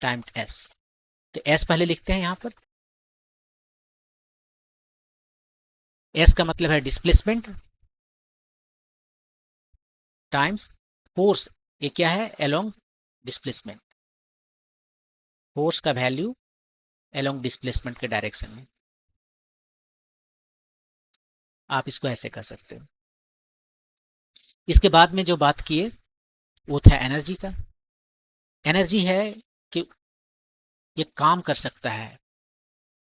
time S. तो एस पहले लिखते हैं यहां पर, एस का मतलब है डिस्प्लेसमेंट टाइम्स फोर्स, ये क्या है, एलोंग डिस्प्लेसमेंट, फोर्स का वैल्यू एलोंग डिस्प्लेसमेंट के डायरेक्शन में, आप इसको ऐसे कर सकते हो। इसके बाद में जो बात किए वो था एनर्जी का। एनर्जी है कि ये काम कर सकता है,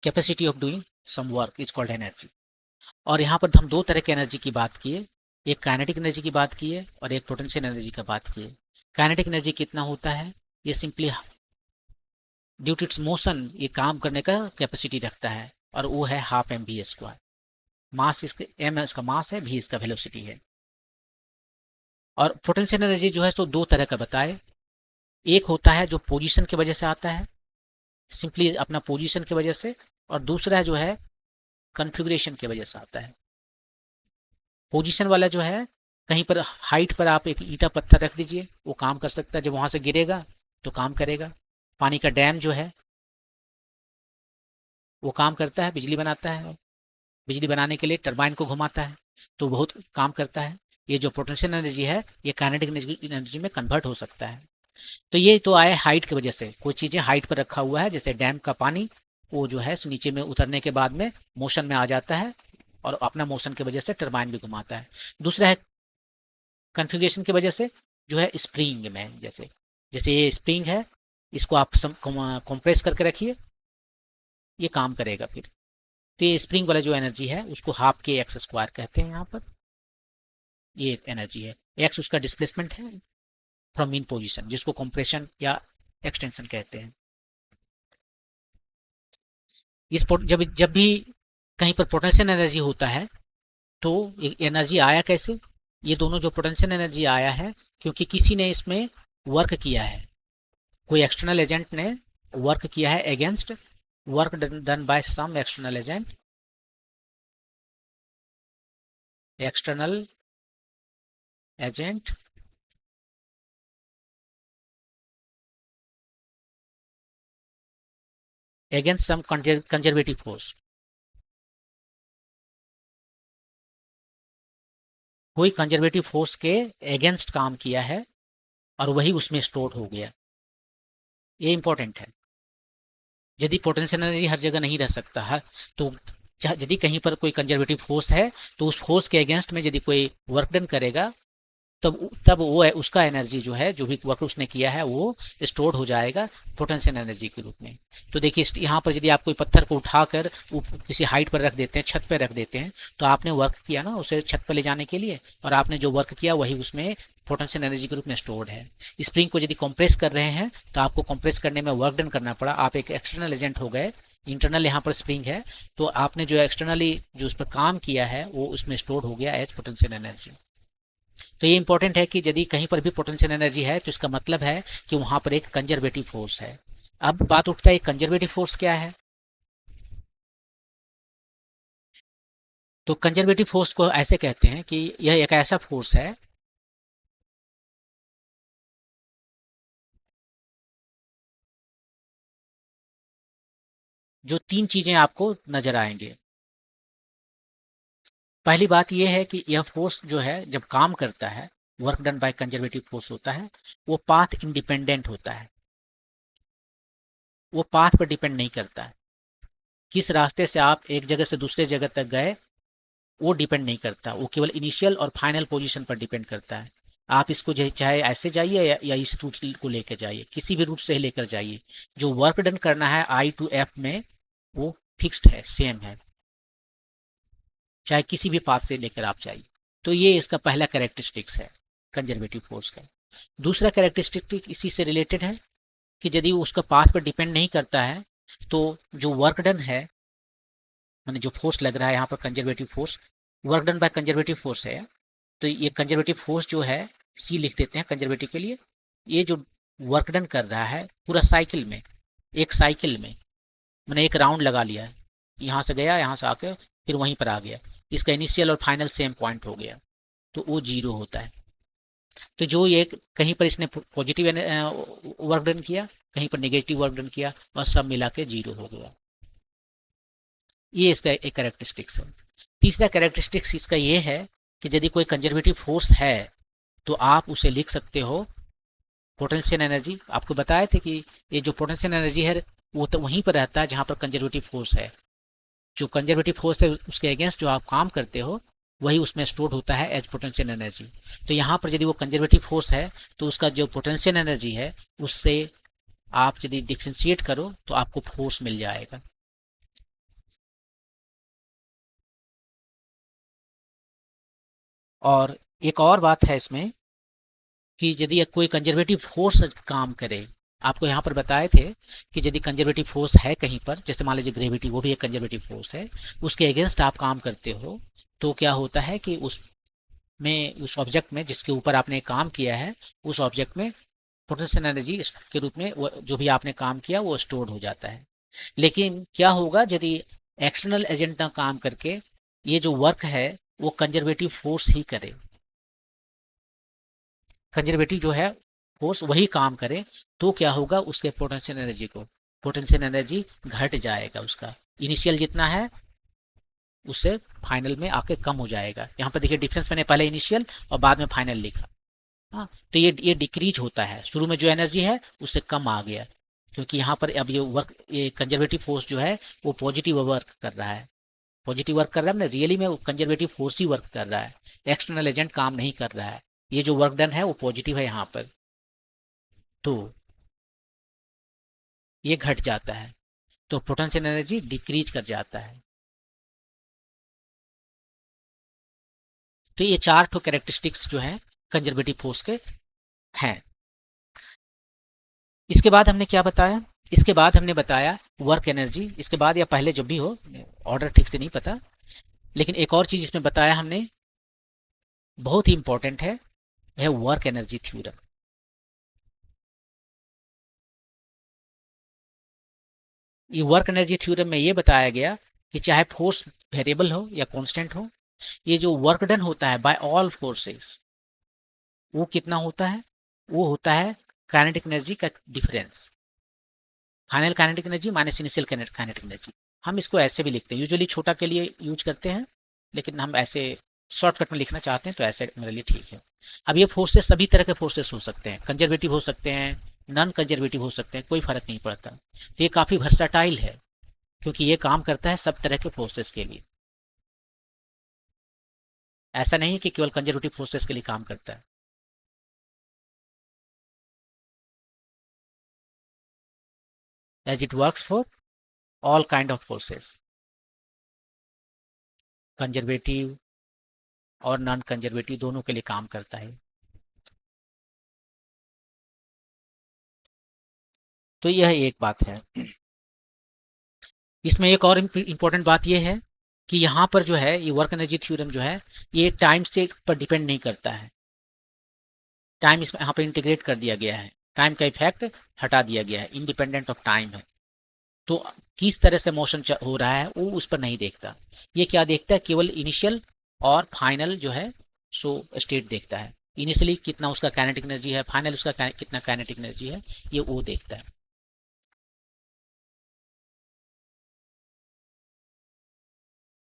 capacity of doing some work is called energy. और यहाँ पर हम दो तरह की एनर्जी की बात किए, एक काइनेटिक एनर्जी की बात की है और एक पोटेंशियल एनर्जी की बात की है। काइनेटिक एनर्जी कितना होता है, ये simply due to its motion ये काम करने का कैपेसिटी रखता है, और वो है हाफ एम वी स्क्वायर। मास इसके एम इसका मास है, वी इसका वेलोसिटी है। और पोटेंशियल एनर्जी जो है तो दो तरह का बताए, एक होता है जो पोजीशन की वजह से आता है, सिंपली अपना पोजीशन की वजह से, और दूसरा जो है कॉन्फ़िगरेशन की वजह से आता है। पोजीशन वाला जो है, कहीं पर हाइट पर आप एक ईंटा पत्थर रख दीजिए, वो काम कर सकता है, जब वहां से गिरेगा तो काम करेगा। पानी का डैम जो है वो काम करता है, बिजली बनाता है, बिजली बनाने के लिए टरबाइन को घुमाता है, तो बहुत काम करता है। ये जो पोटेंशियल एनर्जी है ये काइनेटिक एनर्जी में कन्वर्ट हो सकता है। तो ये तो आए हाइट की वजह से, कोई चीज़ें हाइट पर रखा हुआ है, जैसे डैम का पानी, वो जो है नीचे में उतरने के बाद में मोशन में आ जाता है और अपना मोशन की वजह से टरबाइन भी घुमाता है। दूसरा है कॉन्फ़िगरेशन की वजह से, जो है स्प्रिंग में, जैसे जैसे ये स्प्रिंग है, इसको आप कंप्रेस करके रखिए, ये काम करेगा फिर। तो ये स्प्रिंग वाला जो एनर्जी है उसको हाफ के एक्स स्क्वायर कहते हैं यहाँ पर, ये एनर्जी है। एक्स उसका डिस्प्लेसमेंट है फ्रॉम मीन पोजीशन, जिसको कंप्रेशन या एक्सटेंशन कहते हैं। जब जब भी कहीं पर पोटेंशियल एनर्जी होता है तो एनर्जी आया कैसे, ये दोनों जो पोटेंशियल एनर्जी आया है क्योंकि किसी ने इसमें वर्क किया है, कोई एक्सटर्नल एजेंट ने वर्क किया है against, work done by some external agent, external agent against some conservative force, कोई कंजर्वेटिव फोर्स के अगेंस्ट काम किया है और वही उसमें स्टोर हो गया, ये इंपॉर्टेंट है। यदि पोटेंशियल एनर्जी हर जगह नहीं रह सकता है, तो यदि कहीं पर कोई कंजर्वेटिव फोर्स है तो उस फोर्स के अगेंस्ट में यदि कोई वर्क डन करेगा, तब वो है उसका एनर्जी जो है, जो भी वर्क उसने किया है वो स्टोर हो जाएगा पोटेंशियल एनर्जी के रूप में। तो देखिए यहाँ पर यदि आप कोई पत्थर को उठाकर किसी हाइट पर रख देते हैं, छत पर रख देते हैं, तो आपने वर्क किया ना उसे छत पर ले जाने के लिए, और आपने जो वर्क किया वही उसमें पोटेंशियल एनर्जी के रूप में स्टोर्ड है। स्प्रिंग को यदि कंप्रेस कर रहे हैं तो आपको कंप्रेस करने में वर्क डन करना पड़ा, आप एक एक्सटर्नल एजेंट हो गए, इंटरनल यहाँ पर स्प्रिंग है, तो आपने जो एक्सटर्नली जो उस पर काम किया है वो उसमें स्टोर हो गया एज पोटेंशियल एनर्जी। तो ये इंपॉर्टेंट है कि यदि कहीं पर भी पोटेंशियल एनर्जी है तो इसका मतलब है कि वहां पर एक कंजर्वेटिव फोर्स है। अब बात उठता है कंजर्वेटिव फोर्स क्या है। तो कंजर्वेटिव फोर्स को ऐसे कहते हैं कि यह एक ऐसा फोर्स है जो तीन चीजें आपको नजर आएंगे। पहली बात यह है कि यह फोर्स जो है जब काम करता है, work done by conservative force होता है, वो पाथ इंडिपेंडेंट होता है, वो पाथ पर डिपेंड नहीं करता है। किस रास्ते से आप एक जगह से दूसरे जगह तक गए वो डिपेंड नहीं करता, वो केवल इनिशियल और फाइनल पोजीशन पर डिपेंड करता है। आप इसको चाहे ऐसे जाइए या इस रूट को लेकर जाइए, किसी भी रूट से लेकर जाइए, जो वर्क डन करना है आई टू एफ में वो फिक्स्ड है, सेम है, चाहे किसी भी पाथ से लेकर आप जाइए। तो ये इसका पहला कैरेक्टरिस्टिक्स है कंजर्वेटिव फोर्स का। दूसरा कैरेक्टरिस्टिक इसी से रिलेटेड है कि यदि उसका पाथ पर डिपेंड नहीं करता है तो जो वर्क डन है, मैंने जो फोर्स लग रहा है यहाँ पर conservative force, work done by conservative force है, तो ये कंजर्वेटिव फोर्स जो है सी लिख देते हैं कंजर्वेटिव के लिए। ये जो वर्क डन कर रहा है पूरा साइकिल में, एक साइकिल में, मैंने एक राउंड लगा लिया है, यहाँ से गया, यहाँ से आके फिर वहीं पर आ गया, इसका इनिशियल और फाइनल सेम पॉइंट हो गया, तो वो 0 होता है। तो जो ये कहीं पर इसने पॉजिटिव वर्क डन किया, कहीं पर नेगेटिव वर्क डन किया, और सब मिला के 0 हो गया। ये इसका एक कैरेक्टरिस्टिक्स है। तीसरा कैरेक्टरिस्टिक्स इसका ये है कि यदि कोई कंजर्वेटिव फोर्स है तो आप उसे लिख सकते हो पोटेंशियल एनर्जी। आपको बताए थे कि ये जो पोटेंशियल एनर्जी है वो तो वहीं पर रहता है जहां पर कंजर्वेटिव फोर्स है। जो कंजर्वेटिव फोर्स है उसके अगेंस्ट जो आप काम करते हो वही उसमें स्टोर होता है एज पोटेंशियल एनर्जी। तो यहाँ पर यदि वो कंजर्वेटिव फोर्स है तो उसका जो पोटेंशियल एनर्जी है उससे आप यदि डिफ्रेंशिएट करो तो आपको फोर्स मिल जाएगा। और एक और बात है इसमें कि यदि कोई कंजर्वेटिव फोर्स काम करे, आपको यहाँ पर बताए थे कि यदि कंजर्वेटिव फोर्स है कहीं पर, जैसे मान लीजिए ग्रेविटी, वो भी एक कंजर्वेटिव फोर्स है, उसके अगेंस्ट आप काम करते हो तो क्या होता है कि उस ऑब्जेक्ट में जिसके ऊपर आपने काम किया है उस ऑब्जेक्ट में पोटेंशियल एनर्जी के रूप में जो भी आपने काम किया वो स्टोर्ड हो जाता है। लेकिन क्या होगा यदि एक्सटर्नल एजेंट ना काम करके ये जो वर्क है वो कंजर्वेटिव फोर्स ही करे, कंजर्वेटिव जो है फोर्स वही काम करे, तो क्या होगा उसके पोटेंशियल एनर्जी घट जाएगा, उसका इनिशियल जितना है उससे फाइनल में आके कम हो जाएगा। यहाँ पर देखिए डिफरेंस, मैंने पहले इनिशियल और बाद में फाइनल लिखा। हाँ, तो ये डिक्रीज होता है, शुरू में जो एनर्जी है उससे कम आ गया, क्योंकि यहाँ पर अब ये कंजर्वेटिव फोर्स जो है वो पॉजिटिव वर्क कर रहा है, पॉजिटिव वर्क कर रहा है ना, रियली में कंजर्वेटिव फोर्स ही वर्क कर रहा है, एक्सटर्नल एजेंट काम नहीं कर रहा है। ये जो वर्क डन है वो पॉजिटिव है यहाँ पर, तो ये घट जाता है, तो पोटेंशियल एनर्जी डिक्रीज कर जाता है। तो ये 4 तो कैरेक्टरिस्टिक्स जो है कंजर्वेटिव फोर्स के हैं। इसके बाद हमने क्या बताया, इसके बाद हमने बताया वर्क एनर्जी, इसके बाद या पहले जब भी हो, ऑर्डर ठीक से नहीं पता, लेकिन एक और चीज इसमें बताया हमने, बहुत ही इंपॉर्टेंट है वर्क एनर्जी थ्योरम। ये वर्क एनर्जी थ्योरम में ये बताया गया कि चाहे फोर्स वेरिएबल हो या कांस्टेंट हो, ये जो वर्क डन होता है बाय ऑल फोर्सेस वो कितना होता है, वो होता है काइनेटिक एनर्जी का difference, final kinetic energy minus initial kinetic energy. हम इसको ऐसे भी लिखते हैं, यूजुअली छोटा के लिए यूज करते हैं, लेकिन हम ऐसे शॉर्टकट में लिखना चाहते हैं तो ऐसे मेरे लिए ठीक है। अब ये फोर्सेस सभी तरह के फोर्सेस हो सकते हैं, कंजर्वेटिव हो सकते हैं, नॉन कंजर्वेटिव हो सकते हैं, कोई फर्क नहीं पड़ता। तो ये काफी वर्सटाइल है क्योंकि ये काम करता है सब तरह के फोर्सेस के लिए, ऐसा नहीं कि केवल कंजर्वेटिव फोर्सेस के लिए काम करता है। As it works for all kind of forces, conservative और नॉन कंजर्वेटिव दोनों के लिए काम करता है। तो यह एक बात है। इसमें एक और इम्पोर्टेंट बात यह है कि यहाँ पर जो है ये वर्क एनर्जी थ्योरम जो है ये टाइम स्टेट पर डिपेंड नहीं करता है, टाइम इसमें यहाँ पर इंटीग्रेट कर दिया गया है, टाइम का इफेक्ट हटा दिया गया है, इंडिपेंडेंट ऑफ टाइम है। तो किस तरह से मोशन हो रहा है वो उस पर नहीं देखता, ये क्या देखता है, केवल इनिशियल और फाइनल जो है सो स्टेट देखता है, इनिशियली कितना उसका काइनेटिक एनर्जी है, फाइनल उसका कितना काइनेटिक एनर्जी है, ये वो देखता है।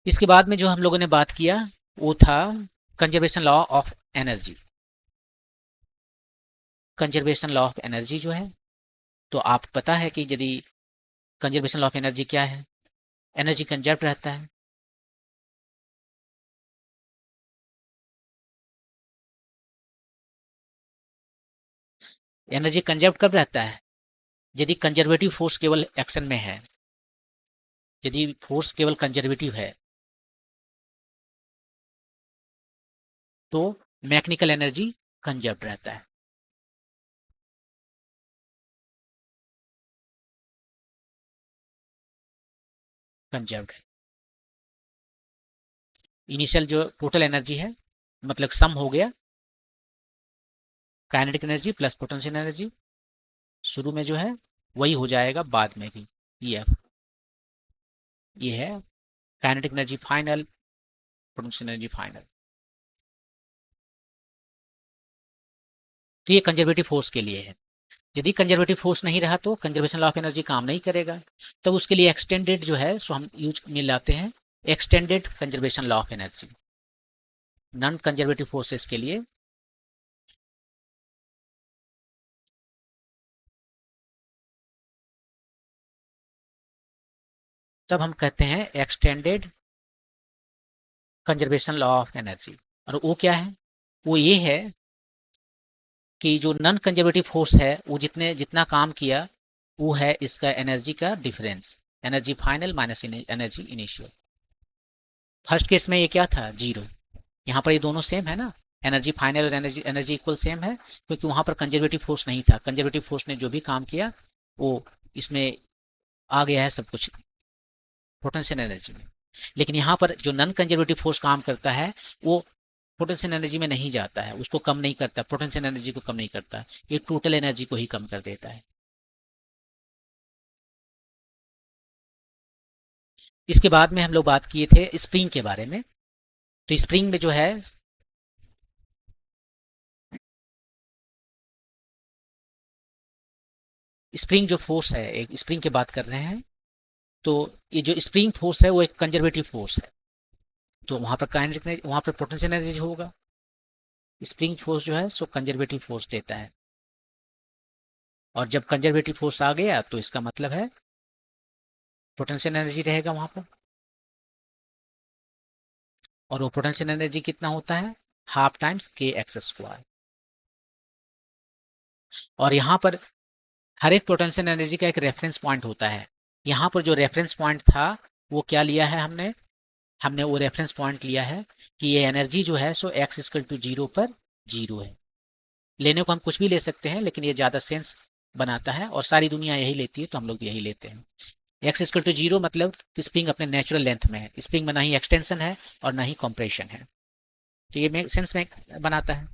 इसके बाद में जो हम लोगों ने बात किया वो था conservation law of energy. Conservation law of energy जो है, तो आप पता है कि यदि कंजर्वेशन लॉ ऑफ एनर्जी क्या है, एनर्जी कंजर्व रहता है, एनर्जी कंजर्व कब रहता है, यदि कंजर्वेटिव फोर्स केवल एक्शन में है, यदि फोर्स केवल कंजर्वेटिव है तो मैकेनिकल एनर्जी कंजर्व रहता है। कंजर्व है, इनिशियल जो टोटल एनर्जी है मतलब सम हो गया kinetic energy plus potential energy, शुरू में जो है वही हो जाएगा बाद में भी। ये है kinetic energy final, potential energy final. तो ये कंजर्वेटिव फोर्स के लिए है। यदि कंजर्वेटिव फोर्स नहीं रहा तो कंजर्वेशन लॉ ऑफ एनर्जी काम नहीं करेगा। तब उसके लिए एक्सटेंडेड जो है सो हम यूज में लाते हैं extended conservation law of energy non conservative forces के लिए। तब हम कहते हैं extended conservation law of energy. और वो क्या है? वो ये है कि जो नॉन कंजर्वेटिव फोर्स है वो जितना काम किया वो है इसका एनर्जी का difference, energy final minus energy initial. First case में ये क्या था? जीरो। यहाँ पर ये दोनों सेम है ना, एनर्जी फाइनल और एनर्जी एनर्जी इक्वल सेम है, क्योंकि वहां पर कंजर्वेटिव फोर्स नहीं था। कंजर्वेटिव फोर्स ने जो भी काम किया वो इसमें आ गया है सब कुछ पोटेंशियल एनर्जी में। लेकिन यहाँ पर जो नॉन कंजर्वेटिव फोर्स काम करता है वो पोटेंशियल एनर्जी में नहीं जाता है, उसको कम नहीं करता, पोटेंशियल एनर्जी को कम नहीं करता, ये टोटल एनर्जी को ही कम कर देता है। इसके बाद में हम लोग बात किए थे स्प्रिंग के बारे में। तो स्प्रिंग में जो है स्प्रिंग जो फोर्स है, एक स्प्रिंग की बात कर रहे हैं, तो ये जो स्प्रिंग फोर्स है वो एक कंजर्वेटिव फोर्स है। तो वहां पर काइनेटिक वहां पर पोटेंशियल एनर्जी होगा। स्प्रिंग फोर्स जो है सो कंजर्वेटिव फोर्स देता है। और जब कंजर्वेटिव फोर्स आ गया तो इसका मतलब है पोटेंशियल एनर्जी रहेगा वहां पर। और वो पोटेंशियल एनर्जी कितना होता है? हाफ टाइम्स के एक्स स्क्वायर। और यहाँ पर हर एक पोटेंशियल एनर्जी का एक रेफरेंस पॉइंट होता है। यहाँ पर जो रेफरेंस पॉइंट था वो क्या लिया है हमने? हमने वो रेफरेंस पॉइंट लिया है कि ये एनर्जी जो है सो एक्स इक्वल टू जीरो पर जीरो है। लेने को हम कुछ भी ले सकते हैं लेकिन ये ज़्यादा सेंस बनाता है और सारी दुनिया यही लेती है तो हम लोग यही लेते हैं। एक्स इक्वल टू जीरो मतलब कि स्प्रिंग अपने नेचुरल लेंथ में है, स्प्रिंग में ना ही एक्सटेंशन है और ना ही कॉम्प्रेशन है। तो ये सेंस में बनाता है।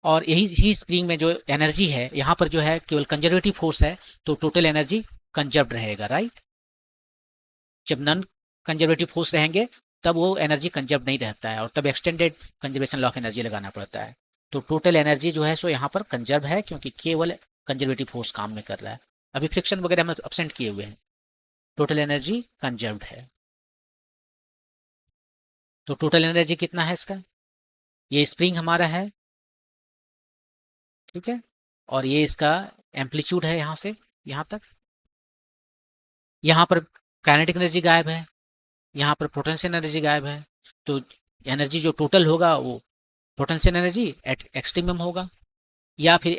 और यही इसी स्प्रिंग में जो एनर्जी है यहाँ पर जो है केवल कंजर्वेटिव फोर्स है, तो टोटल एनर्जी कंजर्व्ड रहेगा, राइट। जब नॉन कंजर्वेटिव फोर्स रहेंगे तब वो एनर्जी कंजर्व नहीं रहता है और तब extended conservation law of energy लगाना पड़ता है। तो टोटल एनर्जी जो है सो यहाँ पर कंजर्व है क्योंकि केवल कंजर्वेटिव फोर्स काम में कर रहा है। अभी फ्रिक्शन वगैरह हम अपसेंट किए हुए हैं, टोटल एनर्जी कंजर्व्ड है। तो टोटल एनर्जी कितना है इसका? ये स्प्रिंग हमारा है, ठीक है। और ये इसका एम्पलीट्यूड है यहाँ से यहाँ तक। यहाँ पर काइनेटिक एनर्जी गायब है, यहाँ पर पोटेंशियल एनर्जी गायब है। तो एनर्जी जो टोटल होगा वो पोटेंशियल एनर्जी एट एक्सट्रीमम होगा, या फिर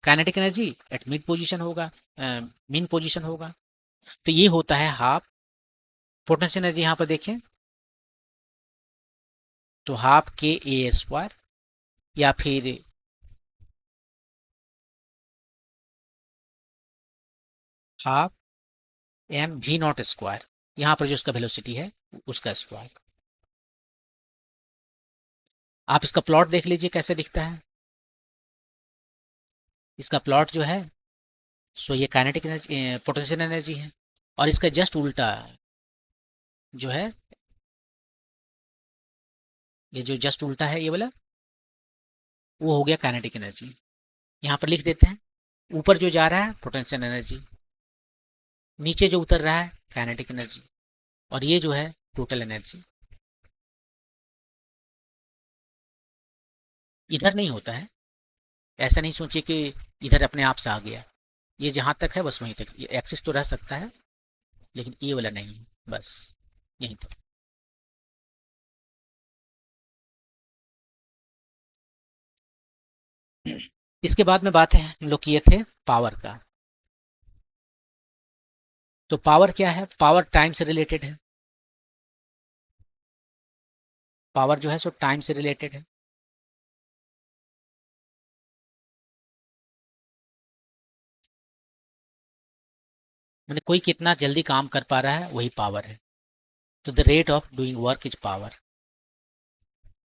kinetic energy at mid position होगा, मीन पोजीशन होगा। तो ये होता है हाफ पोटेंशियल एनर्जी। यहाँ पर देखें तो हाफ के ए स्क्वायर या फिर half m v naught square, यहाँ पर जो उसका वेलोसिटी है उसका स्क्वायर। आप इसका प्लॉट देख लीजिए कैसे दिखता है। इसका प्लॉट जो है सो ये काइनेटिक एनर्जी पोटेंशियल एनर्जी है, और इसका जस्ट उल्टा जो है, ये जो जस्ट उल्टा है ये वाला वो हो गया काइनेटिक एनर्जी। यहाँ पर लिख देते हैं ऊपर जो जा रहा है पोटेंशियल एनर्जी, नीचे जो उतर रहा है काइनेटिक एनर्जी, और ये जो है टोटल एनर्जी। इधर नहीं होता है, ऐसा नहीं सोचिए कि इधर अपने आप से आ गया। ये जहाँ तक है बस वहीं तक, ये एक्सिस तो रह सकता है लेकिन ये वाला नहीं है, बस यहीं तक। इसके बाद में बात है हम लोग किए थे पावर का। तो पावर क्या है? पावर टाइम से रिलेटेड है। पावर जो है सो टाइम से रिलेटेड है। मैंने कोई कितना जल्दी काम कर पा रहा है वही पावर है। तो the rate of doing work is power.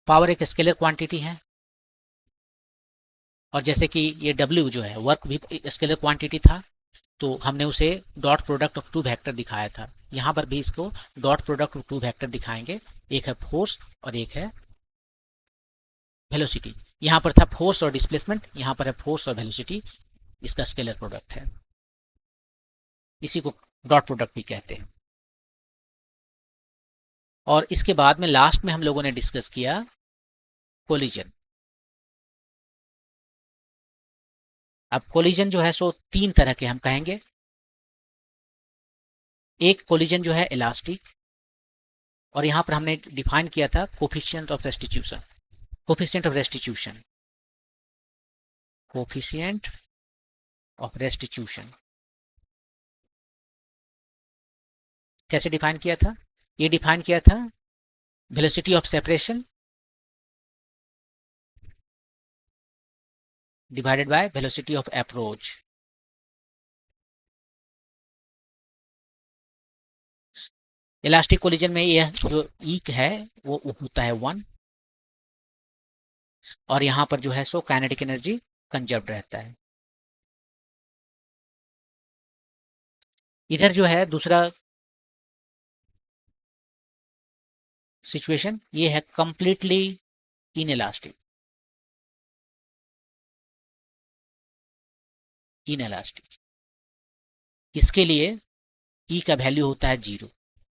Power एक स्केलर क्वांटिटी है, और जैसे कि ये W जो है वर्क भी स्केलर क्वांटिटी था, तो हमने उसे dot product of two vector दिखाया था। यहाँ पर भी इसको dot product of two vector दिखाएंगे, एक है फोर्स और एक है वेलोसिटी। यहाँ पर था फोर्स और डिस्प्लेसमेंट, यहाँ पर है फोर्स और वेलोसिटी, इसका स्केलर प्रोडक्ट है, इसी को डॉट प्रोडक्ट भी कहते हैं। और इसके बाद में लास्ट में हम लोगों ने डिस्कस किया कोलिजन। अब कोलिजन जो है सो तीन तरह के हम कहेंगे। एक कोलिजन जो है इलास्टिक, और यहां पर हमने डिफाइन किया था coefficient of restitution. Coefficient of restitution, coefficient of restitution कैसे डिफाइन किया था? ये डिफाइन किया था velocity of separation divided by velocity of approach. Elastic collision में यह जो ई है वो होता है 1, और यहां पर जो है सो काइनेटिक एनर्जी कंजर्व्ड रहता है। इधर जो है दूसरा सिचुएशन ये है कंप्लीटली इनइलास्टिक। इनइलास्टिक इसके लिए ई का वैल्यू होता है 0,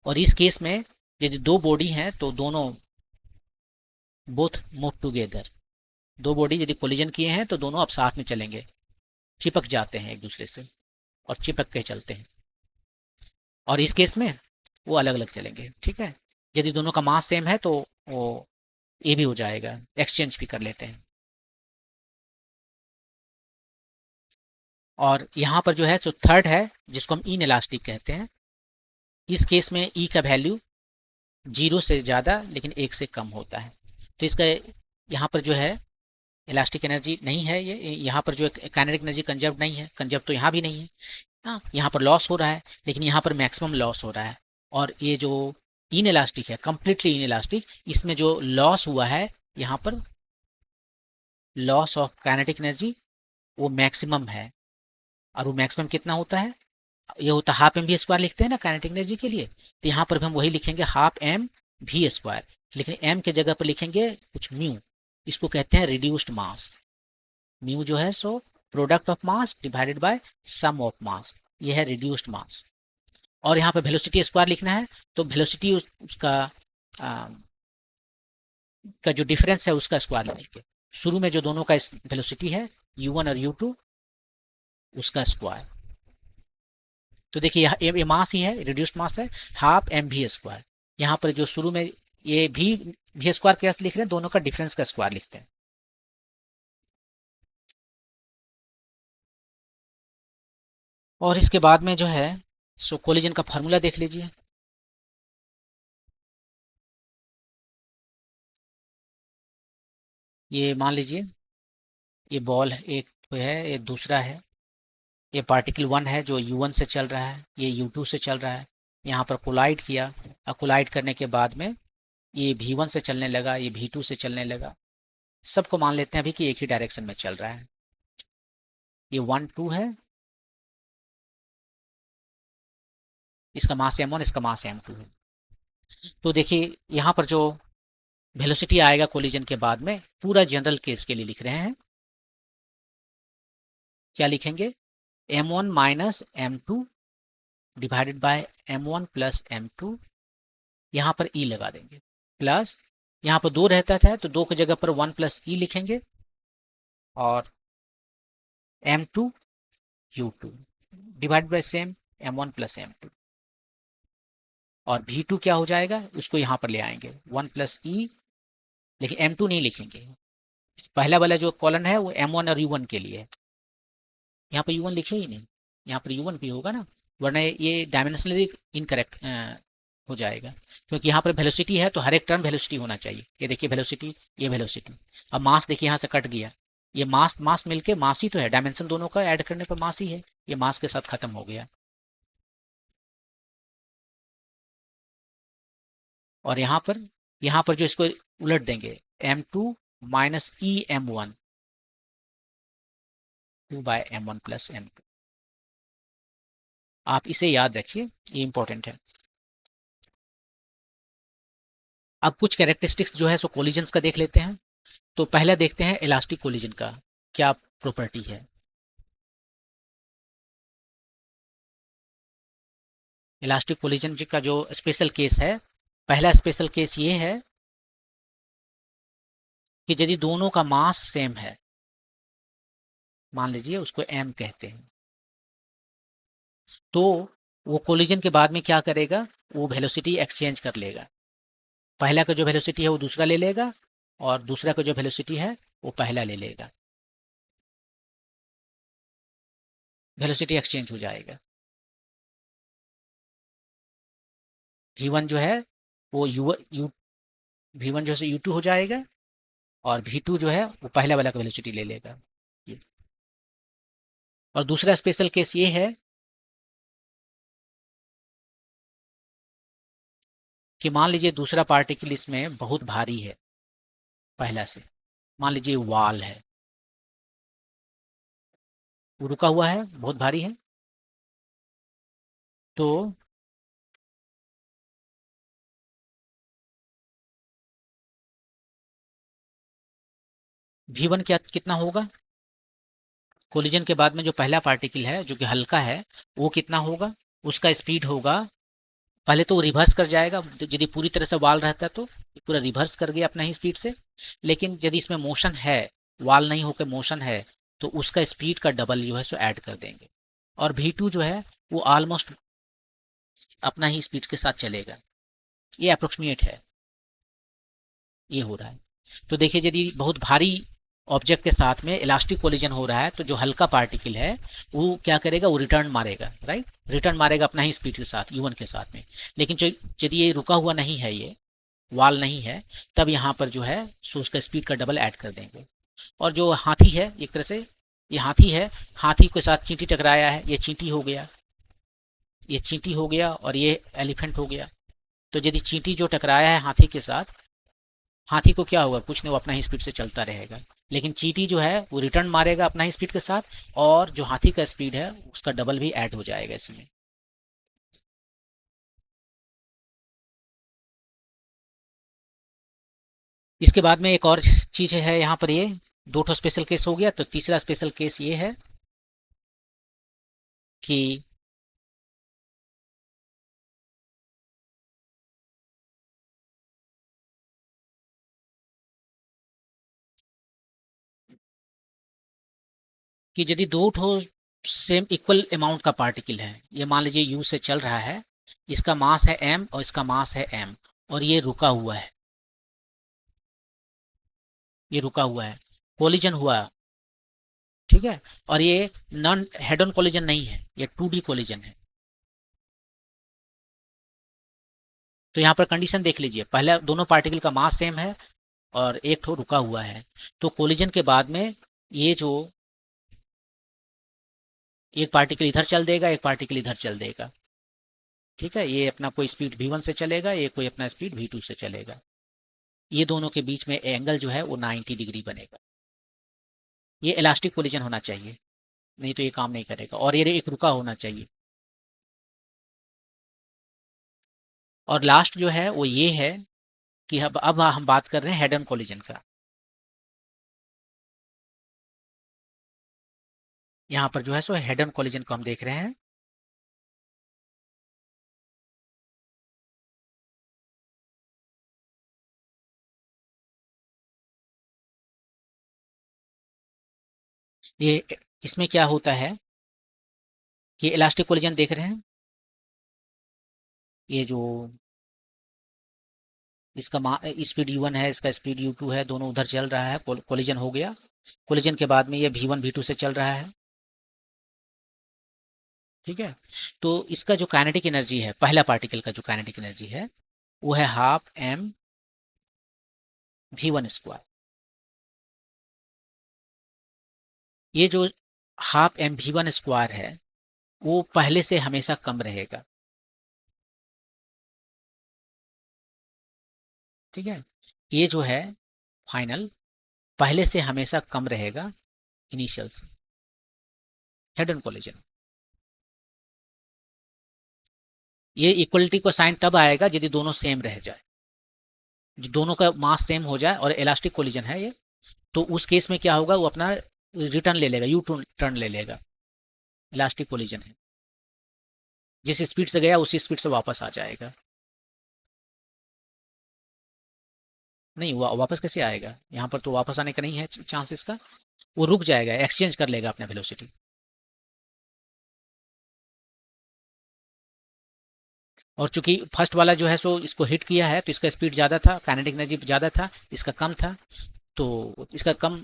और इस केस में यदि दो बॉडी हैं तो दोनों बोथ मूव टुगेदर। दो बॉडी यदि कोलिजन किए हैं तो दोनों अब साथ में चलेंगे, चिपक जाते हैं एक दूसरे से और चिपक के चलते हैं। और इस केस में वो अलग अलग चलेंगे, ठीक है। यदि दोनों का मास सेम है तो वो ये भी हो जाएगा, एक्सचेंज भी कर लेते हैं। और यहाँ पर जो है जो थर्ड है जिसको हम इनइलास्टिक कहते हैं, इस केस में ई का वैल्यू 0 से ज़्यादा लेकिन 1 से कम होता है। तो इसका यहाँ पर जो है इलास्टिक एनर्जी नहीं है, ये यहाँ पर जो काइनेटिक एनर्जी कंजर्व नहीं है, कंजर्व तो यहाँ भी नहीं है। हाँ, यहाँ पर लॉस हो रहा है लेकिन यहाँ पर मैक्सिमम लॉस हो रहा है। और ये जो इन इलास्टिक है, कंप्लीटली इन इलास्टिक, इसमें जो लॉस हुआ है यहाँ पर लॉस ऑफ काइनेटिक एनर्जी वो मैक्सिमम है। और वो मैक्सिमम कितना होता है? ये होता है हाफ एम वी स्क्वायर लिखते हैं ना काइनेटिक एनर्जी के लिए, तो यहाँ पर भी हम वही लिखेंगे हाफ एम वी स्क्वायर, लेकिन एम के जगह पर लिखेंगे कुछ म्यू। इसको कहते हैं रिड्यूस्ड मास। म्यू जो है so product of mass divided by sum of mass, ये है रिड्यूस्ड मास। और यहाँ पे वेलोसिटी स्क्वायर लिखना है, तो वेलोसिटी उसका का जो डिफरेंस है उसका स्क्वायर लिखेंगे। शुरू में जो दोनों का वेलोसिटी है u1 और u2 उसका स्क्वायर। तो देखिए ये मास ही है, रिड्यूस्ड मास है, हाफ एम वी स्क्वायर। यहाँ पर जो शुरू में ये वी स्क्वायर कैसे लिख रहे हैं, दोनों का डिफरेंस का स्क्वायर लिखते हैं। और इसके बाद में जो है सो कोलिजन का फार्मूला देख लीजिए। ये मान लीजिए ये बॉल है, एक है, ये दूसरा है, ये पार्टिकल 1 है जो u1 से चल रहा है, ये u2 से चल रहा है। यहाँ पर कोलाइड किया, और कोलाइड करने के बाद में ये v1 से चलने लगा, ये v2 से चलने लगा। सबको मान लेते हैं अभी कि एक ही डायरेक्शन में चल रहा है। ये 1 2 है, इसका मास m1, इसका मास m2 है। तो देखिए यहाँ पर जो वेलोसिटी आएगा कोलिजन के बाद में, पूरा जनरल केस के लिए लिख रहे हैं, क्या लिखेंगे? m1 minus m2 divided by m1 plus m2, यहाँ पर e लगा देंगे, प्लस यहाँ पर 2 रहता था तो 2 की जगह पर 1 प्लस e लिखेंगे, और m2 u2 divide by same m1 plus m2। और v2 क्या हो जाएगा, उसको यहाँ पर ले आएंगे 1 प्लस e, लेकिन m2 नहीं लिखेंगे। पहला वाला जो कॉलन है वो m1 और u1 के लिए है, यहाँ पर u1 लिखे ही नहीं, यहाँ पर u1 भी होगा ना, वरना ये डायमेंशनली इनकरेक्ट हो जाएगा। क्योंकि यहाँ पर वेलोसिटी है तो हर एक टर्म वेलोसिटी होना चाहिए। ये देखिए वेलोसिटी, ये वेलोसिटी। अब मास देखिए यहाँ से कट गया, ये मास मास मिलके मास ही तो है, डायमेंशन दोनों का ऐड करने पर मास ही है, ये मास के साथ खत्म हो गया। और यहाँ पर जो इसको उलट देंगे m2 माइनस ई m1, 2/m1 + m2। आप इसे याद रखिए, ये इंपॉर्टेंट है। अब कुछ कैरेक्टरिस्टिक्स जो है सो कोलिजन्स का देख लेते हैं। तो पहला देखते हैं इलास्टिक कोलिजन का क्या प्रॉपर्टी है। इलास्टिक कोलिजन का जो स्पेशल केस है, पहला स्पेशल केस ये है कि यदि दोनों का मास सेम है, मान लीजिए उसको m कहते हैं, तो वो कोलिजन के बाद में क्या करेगा, वो वेलोसिटी एक्सचेंज कर लेगा। पहला का जो वेलोसिटी है वो दूसरा ले लेगा, और दूसरा का जो वेलोसिटी है वो पहला ले लेगा। वेलोसिटी एक्सचेंज हो जाएगा। v1 जो है वो u v1 जो है u2 हो जाएगा, और v2 जो है वो पहला वाला का वेलोसिटी ले लेगा। ये। और दूसरा स्पेशल केस ये है कि मान लीजिए दूसरा पार्टिकल इसमें बहुत भारी है पहला से, मान लीजिए वाल है, वो रुका हुआ है, बहुत भारी है, तो v1 क्या कितना होगा, कोलिजन के बाद में जो पहला पार्टिकल है जो कि हल्का है वो कितना होगा, उसका स्पीड होगा, पहले तो वो रिवर्स कर जाएगा, यदि पूरी तरह से वाल रहता है तो पूरा रिवर्स कर गया अपना ही स्पीड से। लेकिन यदि इसमें मोशन है, वाल नहीं होकर मोशन है, तो उसका स्पीड का डबल जो है सो ऐड कर देंगे, और v2 जो है वो ऑलमोस्ट अपना ही स्पीड के साथ चलेगा। ये अप्रोक्सीमेट है, ये हो रहा है। तो देखिए यदि बहुत भारी ऑब्जेक्ट के साथ में इलास्टिक कोलिजन हो रहा है, तो जो हल्का पार्टिकल है वो क्या करेगा, वो रिटर्न मारेगा, राइट, रिटर्न मारेगा अपना ही स्पीड के साथ, u1 के साथ में। लेकिन जो यदि ये रुका हुआ नहीं है, ये वाल नहीं है, तब यहाँ पर जो है सो उसका स्पीड का डबल ऐड कर देंगे। और जो हाथी है, एक तरह से ये हाथी है, हाथी के साथ चींटी टकराया है, ये चींटी हो गया, ये चींटी हो गया, और ये एलिफेंट हो गया। तो यदि चींटी जो टकराया है हाथी के साथ, हाथी को क्या होगा, कुछ नहीं, वो अपना ही स्पीड से चलता रहेगा। लेकिन चींटी जो है वो रिटर्न मारेगा अपना ही स्पीड के साथ, और जो हाथी का स्पीड है उसका डबल भी ऐड हो जाएगा इसमें। इसके बाद में एक और चीज है यहाँ पर, ये दो ठो स्पेशल केस हो गया, तो तीसरा स्पेशल केस ये है कि यदि दो ठो सेम इक्वल अमाउंट का पार्टिकल है, ये मान लीजिए यू से चल रहा है, इसका मास है m और इसका मास है m, और ये रुका हुआ है, ये रुका हुआ है, कोलिजन हुआ, ठीक है, और ये नॉन हेड ऑन कोलिजन नहीं है, ये 2D कोलिजन है। तो यहाँ पर कंडीशन देख लीजिए, पहले दोनों पार्टिकल का मास सेम है और एक ठो रुका हुआ है, तो कोलिजन के बाद में ये जो एक पार्टिकल इधर चल देगा, एक पार्टिकल इधर चल देगा, ठीक है, ये अपना कोई स्पीड v1 से चलेगा, ये कोई अपना स्पीड v2 से चलेगा, ये दोनों के बीच में एंगल जो है वो 90 डिग्री बनेगा। ये इलास्टिक कोलिजन होना चाहिए, नहीं तो ये काम नहीं करेगा, और ये एक रुका होना चाहिए। और लास्ट जो है वो ये है कि अब हम बात कर रहे हैं हेड ऑन कोलिजन का। यहाँ पर जो है सो हेड ऑन कोलिजन को हम देख रहे हैं। ये इसमें क्या होता है कि इलास्टिक कोलिजन देख रहे हैं, ये जो इसका स्पीड u1 है, इसका स्पीड u2 है, दोनों उधर चल रहा है, कोलिजन हो गया। कोलिजन के बाद में ये v1 v2 से चल रहा है, ठीक है। तो इसका जो काइनेटिक एनर्जी है, पहला पार्टिकल का जो काइनेटिक एनर्जी है वो है हाफ m v1 स्क्वायर। ये जो हाफ m v1 स्क्वायर है वो पहले से हमेशा कम रहेगा, ठीक है। ये जो है फाइनल पहले से हमेशा कम रहेगा इनिशियल से। Head on collision. ये इक्वलिटी का साइन तब आएगा यदि दोनों सेम रह जाए, दोनों का मास सेम हो जाए और इलास्टिक कोलिजन है ये, तो उस केस में क्या होगा, वो अपना रिटर्न ले लेगा, यू टर्न ले लेगा। इलास्टिक कोलिजन है, जिस स्पीड से गया उसी स्पीड से वापस आ जाएगा। नहीं, वापस कैसे आएगा, यहाँ पर तो वापस आने का नहीं है चांसेस का, वो रुक जाएगा, एक्सचेंज कर लेगा अपना वेलोसिटी। और चूंकि फर्स्ट वाला जो है सो इसको हिट किया है, तो इसका स्पीड ज़्यादा था, काइनेटिक एनर्जी ज़्यादा था, इसका कम था, तो इसका कम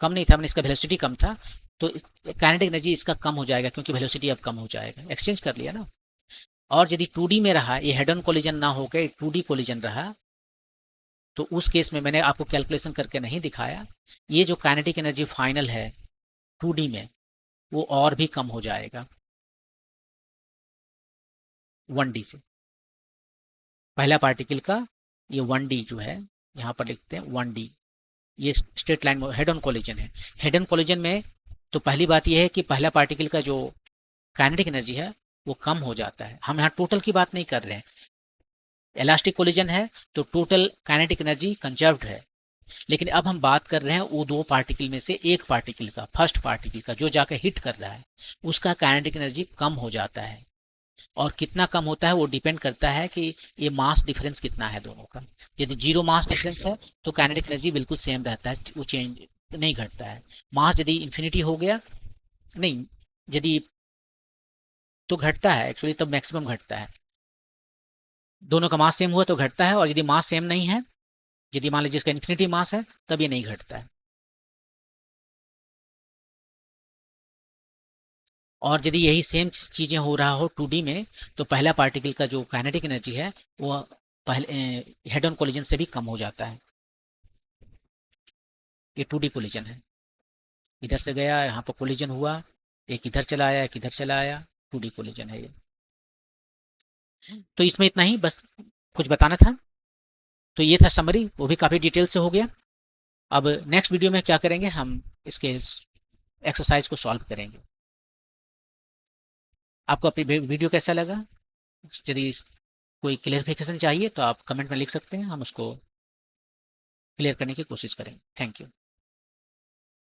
कम नहीं था, मैंने इसका वेलोसिटी कम था, तो काइनेटिक एनर्जी इसका कम हो जाएगा, क्योंकि वेलोसिटी अब कम हो जाएगा, एक्सचेंज कर लिया ना। और यदि 2D में रहा, ये हेड ऑन कोलिजन ना होकर 2D कोलिजन रहा, तो उस केस में मैंने आपको कैलकुलेशन करके नहीं दिखाया, ये जो काइनेटिक एनर्जी फाइनल है 2D में, वो और भी कम हो जाएगा 1D से। पहला पार्टिकल का ये 1D जो है, यहाँ पर लिखते हैं 1D, ये straight line head on collision है। हेड ऑन कोलिजन में तो पहली बात यह है कि पहला पार्टिकल का जो काइनेटिक एनर्जी है वो कम हो जाता है। हम यहाँ टोटल की बात नहीं कर रहे हैं, इलास्टिक कोलिजन है तो टोटल काइनेटिक एनर्जी कंजर्व्ड है, लेकिन अब हम बात कर रहे हैं वो दो पार्टिकल में से एक पार्टिकल का, फर्स्ट पार्टिकल का जो जाकर हिट कर रहा है, उसका काइनेटिक एनर्जी कम हो जाता है। और कितना कम होता है वो डिपेंड करता है कि ये मास डिफरेंस कितना है दोनों का। यदि जीरो मास डिफरेंस है तो काइनेटिक एनर्जी बिल्कुल सेम रहता है, वो चेंज नहीं घटता है। मास यदि इन्फिनिटी हो गया, नहीं, यदि तो घटता है एक्चुअली, तब मैक्सिमम घटता है। दोनों का मास सेम हुआ तो घटता है, और यदि मास सेम नहीं है, यदि मान लीजिए इसका इन्फिनिटी मास है, तब ये नहीं घटता है। और यदि यही सेम चीजें हो रहा हो 2D में, तो पहला पार्टिकल का जो काइनेटिक एनर्जी है वो पहले हेड ऑन कोलिजन से भी कम हो जाता है। ये 2D कोलिजन है, इधर से गया, यहाँ पर कोलिजन हुआ, एक इधर चला आया, एक इधर चला आया, 2D कोलिजन है ये। तो इसमें इतना ही बस कुछ बताना था। तो ये था समरी, वो भी काफ़ी डिटेल से हो गया। अब नेक्स्ट वीडियो में क्या करेंगे, हम इसके एक्सरसाइज को सॉल्व करेंगे। आपको अपनी वीडियो कैसा लगा, यदि कोई क्लियरिफिकेशन चाहिए तो आप कमेंट में लिख सकते हैं, हम उसको क्लियर करने की कोशिश करेंगे। Thank you.